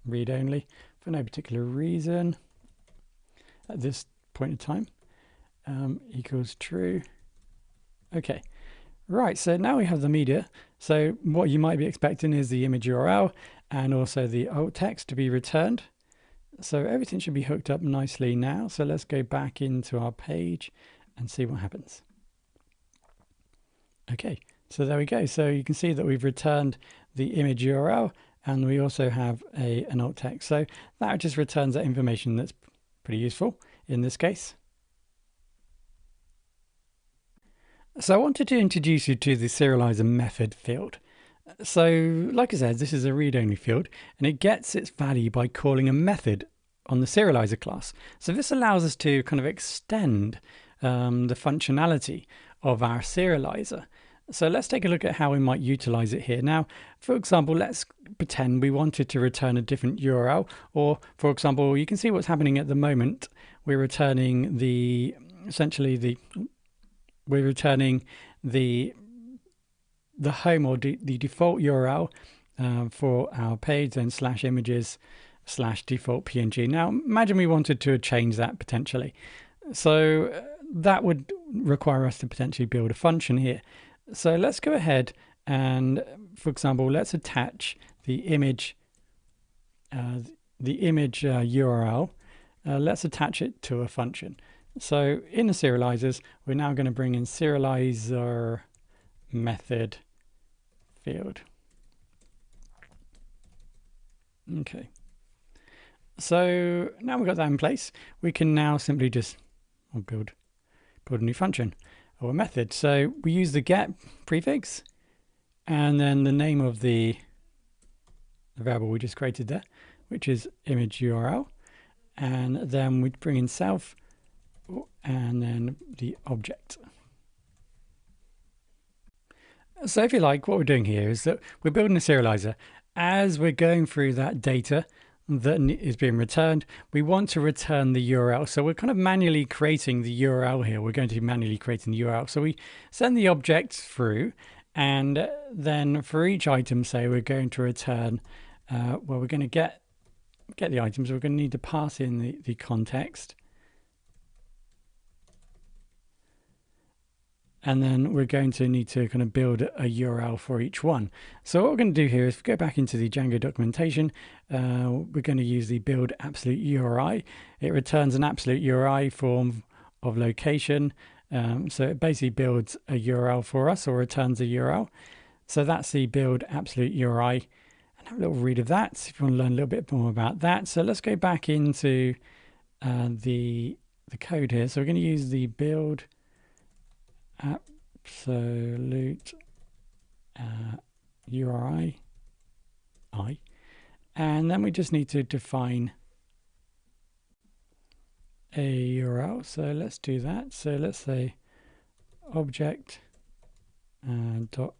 read only for no particular reason at this point in time. Equals true. Okay, right, so now we have the media. So what you might be expecting is the image URL and also the alt text to be returned. So everything should be hooked up nicely now. So let's go back into our page and see what happens. Okay, so there we go. So you can see that we've returned the image URL, and we also have an alt text. So that just returns that information that's pretty useful in this case. So I wanted to introduce you to the serializer method field. So like I said, this is a read-only field, and it gets its value by calling a method on the serializer class. So this allows us to kind of extend the functionality of our serializer. So let's take a look at how we might utilize it here. Now, for example, let's pretend we wanted to return a different URL, or for example, you can see what's happening at the moment. We're returning the home, or the default URL for our page, then /images/default PNG. Now, imagine we wanted to change that potentially. So that would require us to potentially build a function here. So let's go ahead and, for example, let's attach the image URL. Let's attach it to a function. So in the serializers, we're now going to bring in serializer method field. Okay. So now we've got that in place, we can now simply just build a new function or a method. So we use the get prefix and then the name of the variable we just created there, which is image URL, and then we bring in self and then the object. So if you like, what we're doing here is that we're building a serializer. As we're going through that data that is being returned, we want to return the URL. So we're kind of manually creating the URL here. We're going to be manually creating the URL. So we send the object through, and then for each item, say we're going to return, well, we're going to get the items. We're going to need to pass in the context. And then we're going to need to kind of build a URL for each one. So what we're going to do here is go back into the Django documentation. We're going to use the build absolute URI. It returns an absolute URI form of location. So it basically builds a URL for us, or returns a URL. So that's the build absolute URI. And have a little read of that if you want to learn a little bit more about that. So let's go back into the code here. So we're going to use the build absolute URI, and then we just need to define a URL. So let's do that. So let's say object dot,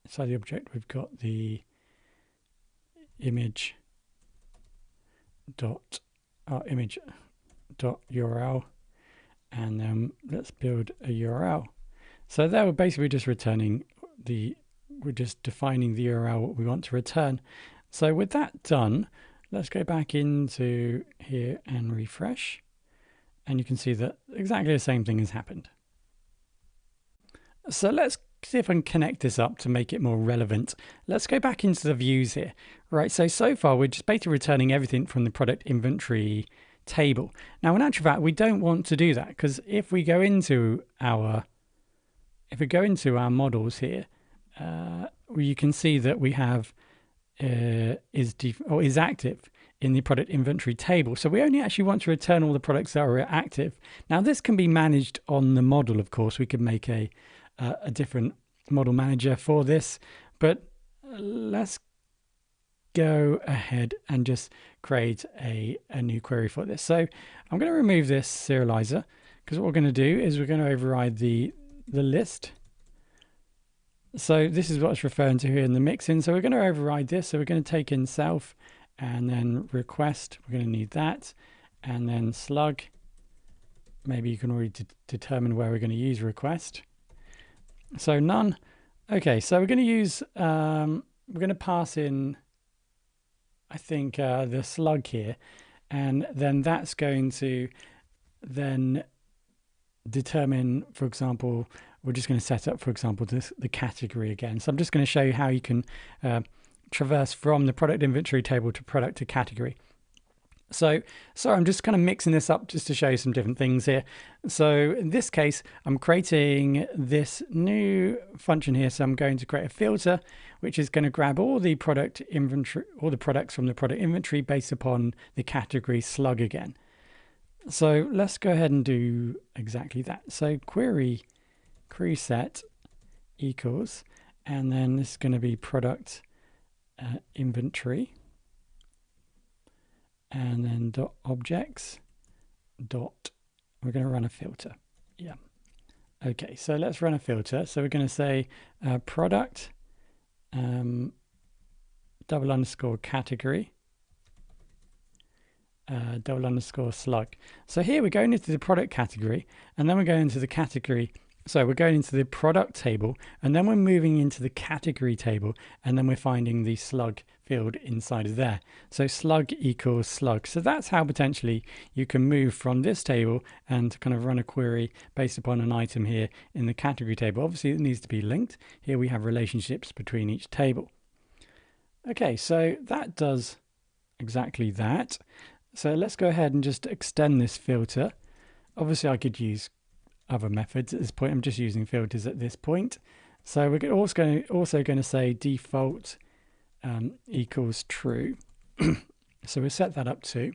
inside the object we've got the image dot URL, and then let's build a URL. So there we're basically just returning we're just defining the URL what we want to return. So with that done, let's go back into here and refresh, and you can see that exactly the same thing has happened. So let's see if I can connect this up to make it more relevant. Let's go back into the views here. Right, so far we're just basically returning everything from the product inventory table. Now in actual fact we don't want to do that, because if we go into our models here, you can see that we have is active in the product inventory table. So we only actually want to return all the products that are active. Now this can be managed on the model, of course. We could make a different model manager for this, but let's go ahead and just create a new query for this. So I'm going to remove this serializer, because what we're going to do is we're going to override the list. So this is what it's referring to here in the mixin. So we're going to override this. So we're going to take in self and then request. We're going to need that, and then slug. Maybe you can already determine where we're going to use request. So none. Okay, so we're going to use we're going to pass in, I think, the slug here, and then that's going to then determine, for example, we're just going to set up, for example, the category again. So I'm just going to show you how you can traverse from the product inventory table to product to category. So I'm just kind of mixing this up just to show you some different things here. So in this case, I'm creating this new function here. So I'm going to create a filter, which is going to grab all the product inventory, all the products from the product inventory based upon the category slug again. So let's go ahead and do exactly that. So query set equals, and then this is going to be product inventory, and then dot objects dot, we're going to run a filter. Yeah. Okay, so let's run a filter. So we're going to say product double underscore category double underscore slug. So here we're going into the product category, and then we're going into the category. So we're going into the product table, and then we're moving into the category table, and then we're finding the slug field inside of there. So slug equals slug. So that's how potentially you can move from this table and kind of run a query based upon an item here in the category table. Obviously it needs to be linked. Here we have relationships between each table. Okay, so that does exactly that. So let's go ahead and just extend this filter. Obviously I could use other methods at this point. I'm just using filters at this point. So we're also going to say default equals true. So we'll set that up too.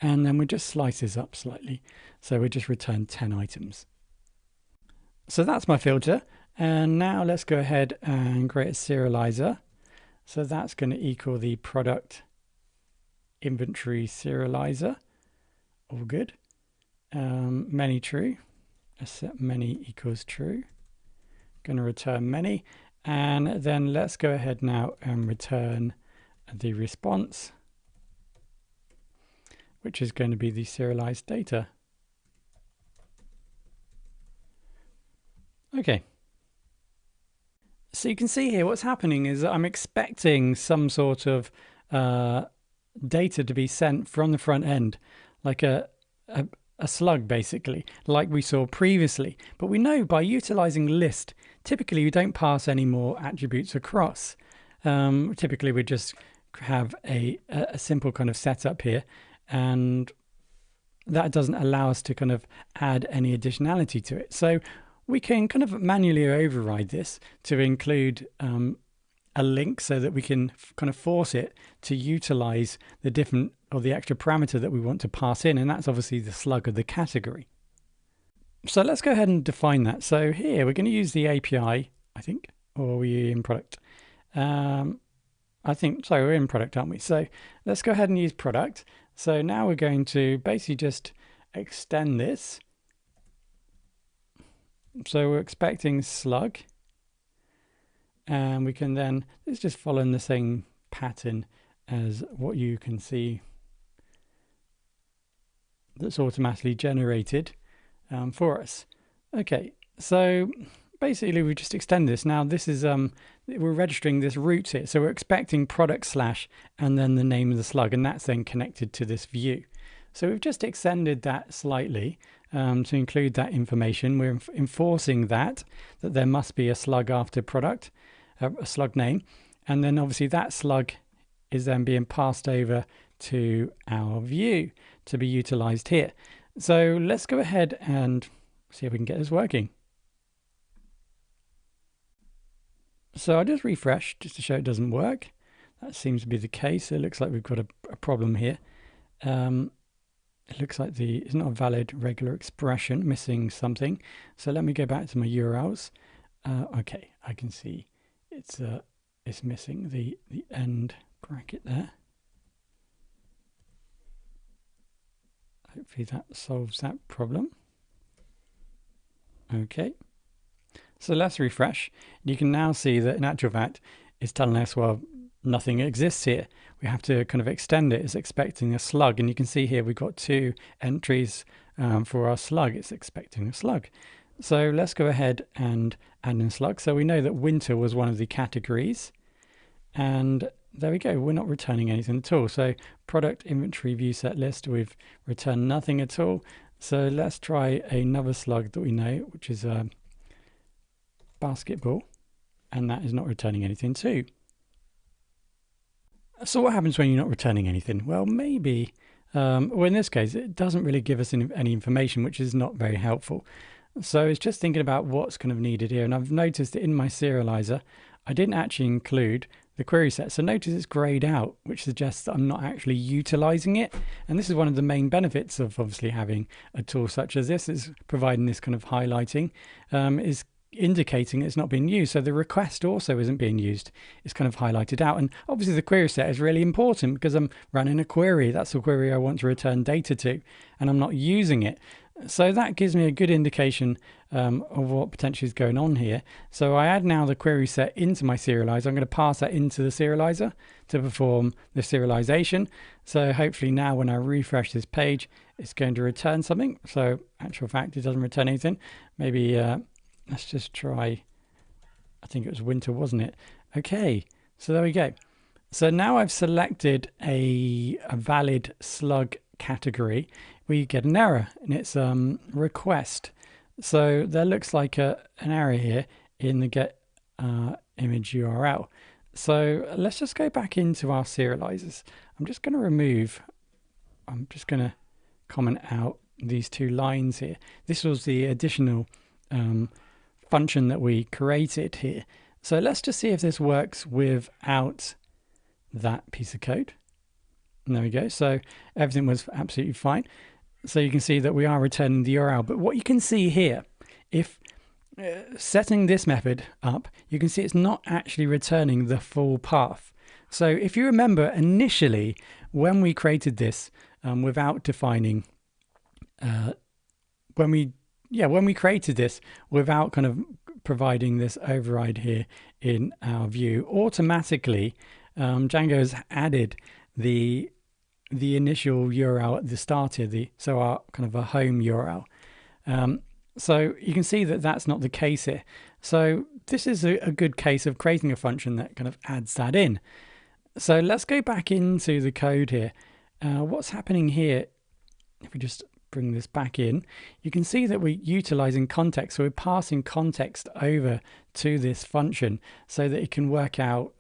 And then we'll just slice this up slightly. So we just return 10 items. So that's my filter. And now let's go ahead and create a serializer. So that's going to equal the product inventory serializer. All good. Many true. Let's set many equals true. Going to return many, and then let's go ahead now and return the response, which is going to be the serialized data. Okay. So you can see here what's happening is that I'm expecting some sort of data to be sent from the front end, like a slug basically, like we saw previously. But we know by utilizing list, typically we don't pass any more attributes across. Typically we just have a simple kind of setup here, and that doesn't allow us to kind of add any additionality to it. So we can kind of manually override this to include a link so that we can kind of force it to utilize the different or the extra parameter that we want to pass in, and that's obviously the slug of the category. So let's go ahead and define that. So here we're going to use the API, I think, or are we in product? I think, so we're in product, aren't we? So let's go ahead and use product. So now we're going to basically just extend this. So we're expecting slug. And we can then, it's just following the same pattern as what you can see that's automatically generated for us. Okay, so basically we just extend this. Now this is, we're registering this root here. So we're expecting product slash and then the name of the slug, and that's then connected to this view. So we've just extended that slightly to include that information. We're enforcing that there must be a slug after product, a slug name. And then obviously that slug is then being passed over to our view to be utilized here. So let's go ahead and see if we can get this working. So I just refresh just to show it doesn't work. That seems to be the case. It looks like we've got a problem here. It looks like it's not a valid regular expression, missing something. So let me go back to my URLs. Okay, I can see it's missing the end bracket there. Hopefully that solves that problem. Okay, so let's refresh. You can now see that in actual fact it's telling us, well, nothing exists here. We have to kind of extend it. It's expecting a slug, and you can see here we've got 2 entries for our slug. It's expecting a slug. So let's go ahead and add in slug. So we know that winter was one of the categories, and there we go. We're not returning anything at all. So product inventory view set list, we've returned nothing at all. So let's try another slug that we know, which is basketball, and that is not returning anything too. So what happens when you're not returning anything? Well, maybe, well, in this case, it doesn't really give us any information, which is not very helpful. So it's just thinking about what's kind of needed here. And I've noticed that in my serializer, I didn't actually include the query set. So notice it's grayed out, which suggests that I'm not actually utilizing it. And this is one of the main benefits of obviously having a tool such as this, is providing this kind of highlighting, is indicating it's not being used. So the request also isn't being used. It's kind of highlighted out. And obviously the query set is really important because I'm running a query. That's the query I want to return data to, and I'm not using it. So that gives me a good indication of what potentially is going on here. So I add now the query set into my serializer. I'm going to pass that into the serializer to perform the serialization. So hopefully now when I refresh this page, it's going to return something. So actual fact, it doesn't return anything. Maybe let's just try, I think it was winter, wasn't it? Okay, so there we go. So now I've selected a valid slug category. We get an error, and it's request. So there looks like an error here in the get image URL. So let's just go back into our serializers. I'm just going to comment out these 2 lines here. This was the additional function that we created here. So let's just see if this works without that piece of code. And there we go. So everything was absolutely fine. So you can see that we are returning the URL. But what you can see here, if setting this method up, you can see it's not actually returning the full path. So if you remember initially when we created this without defining, when we created this without kind of providing this override here in our view, automatically Django has added the initial URL at the start here, so our kind of a home URL. So you can see that that's not the case here. So this is a good case of creating a function that kind of adds that in. So let's go back into the code here. What's happening here, if we just bring this back in, you can see that we're utilizing context. So we're passing context over to this function so that it can work out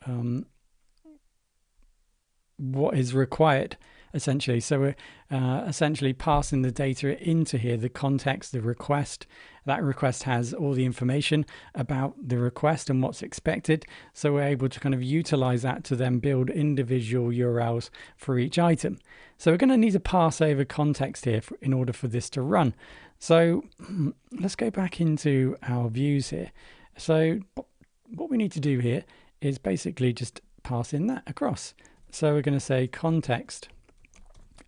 what is required. essentially. So we're essentially passing the data into here, the context, the request. That request has all the information about the request and what's expected. So we're able to kind of utilize that to then build individual URLs for each item. So we're going to need to pass over context here in order for this to run. So let's go back into our views here. So what we need to do here is basically just pass in that across. So we're going to say context.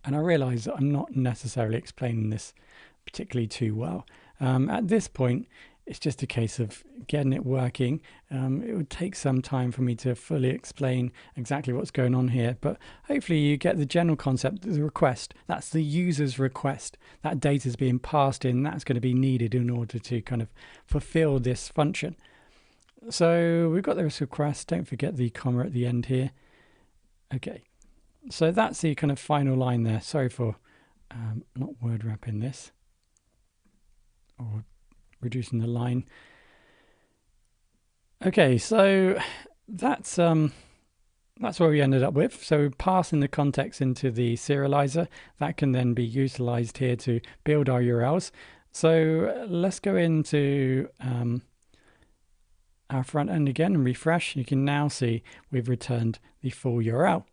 And I realize that I'm not necessarily explaining this particularly too well. At this point, it's just a case of getting it working. It would take some time for me to fully explain exactly what's going on here, but hopefully you get the general concept of the request. That's the user's request. That data is being passed in. That's going to be needed in order to kind of fulfill this function. So we've got this request. Don't forget the comma at the end here. Okay. So that's the kind of final line there. Sorry for not word wrapping this or reducing the line. Okay, so that's where we ended up with. So we're passing the context into the serializer. That can then be utilized here to build our URLs. So let's go into our front end again and refresh. You can now see we've returned the full URL.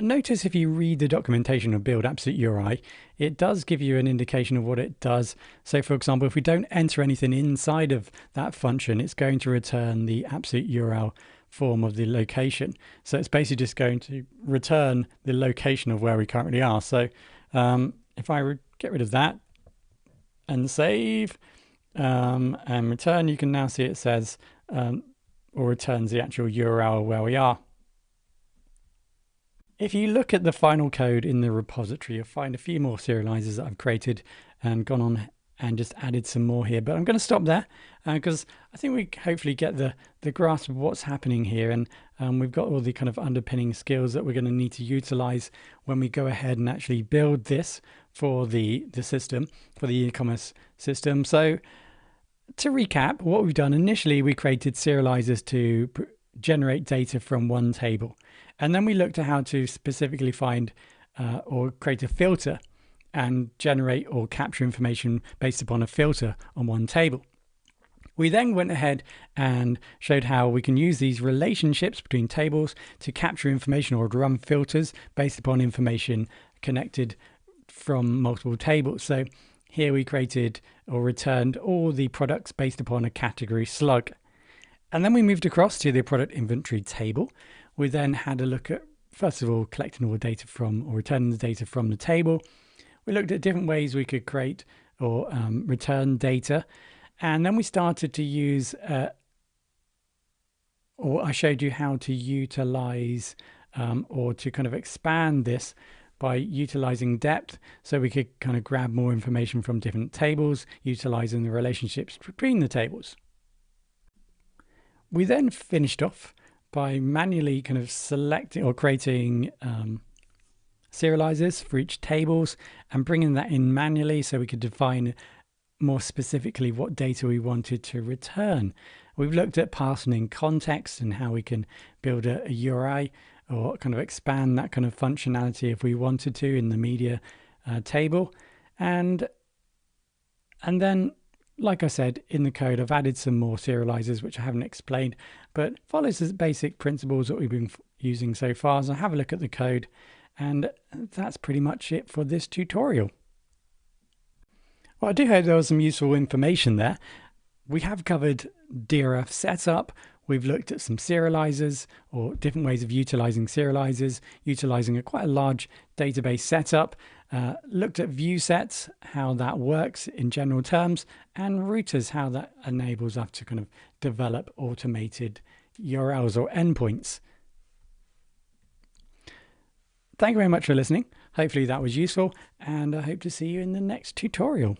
Notice if you read the documentation of Build Absolute URI, it does give you an indication of what it does. So for example, if we don't enter anything inside of that function, it's going to return the absolute URL form of the location. So it's basically just going to return the location of where we currently are. So if I get rid of that and save and return, you can now see it says or returns the actual URL where we are. If you look at the final code in the repository, you'll find a few more serializers that I've created and gone on and just added some more here. But I'm going to stop there because I think we hopefully get the grasp of what's happening here. And we've got all the kind of underpinning skills that we're going to need to utilize when we go ahead and actually build this for the system, for the e-commerce system. So to recap, what we've done initially, we created serializers to generate data from one table. And then we looked at how to specifically find or create a filter and generate or capture information based upon a filter on one table. We then went ahead and showed how we can use these relationships between tables to capture information or run filters based upon information connected from multiple tables. So here we created or returned all the products based upon a category slug. And then we moved across to the product inventory table. We then had a look at, first of all, collecting all the data from or returning the data from the table. We looked at different ways we could create or return data. And then we started to use, or I showed you how to utilize or to kind of expand this by utilizing depth. So we could kind of grab more information from different tables, utilizing the relationships between the tables. We then finished off by manually kind of selecting or creating serializers for each tables and bringing that in manually so we could define more specifically what data we wanted to return. We've looked at passing in context and how we can build a URI or kind of expand that kind of functionality if we wanted to in the media table. And then, like I said, in the code, I've added some more serializers, which I haven't explained, but follows the basic principles that we've been using so far. So have a look at the code, and that's pretty much it for this tutorial. Well, I do hope there was some useful information there. We have covered DRF setup. We've looked at some serializers or different ways of utilizing serializers, utilizing quite a large database setup, looked at Viewsets, how that works in general terms, and routers, how that enables us to kind of develop automated URLs or endpoints. Thank you very much for listening. Hopefully that was useful, and I hope to see you in the next tutorial.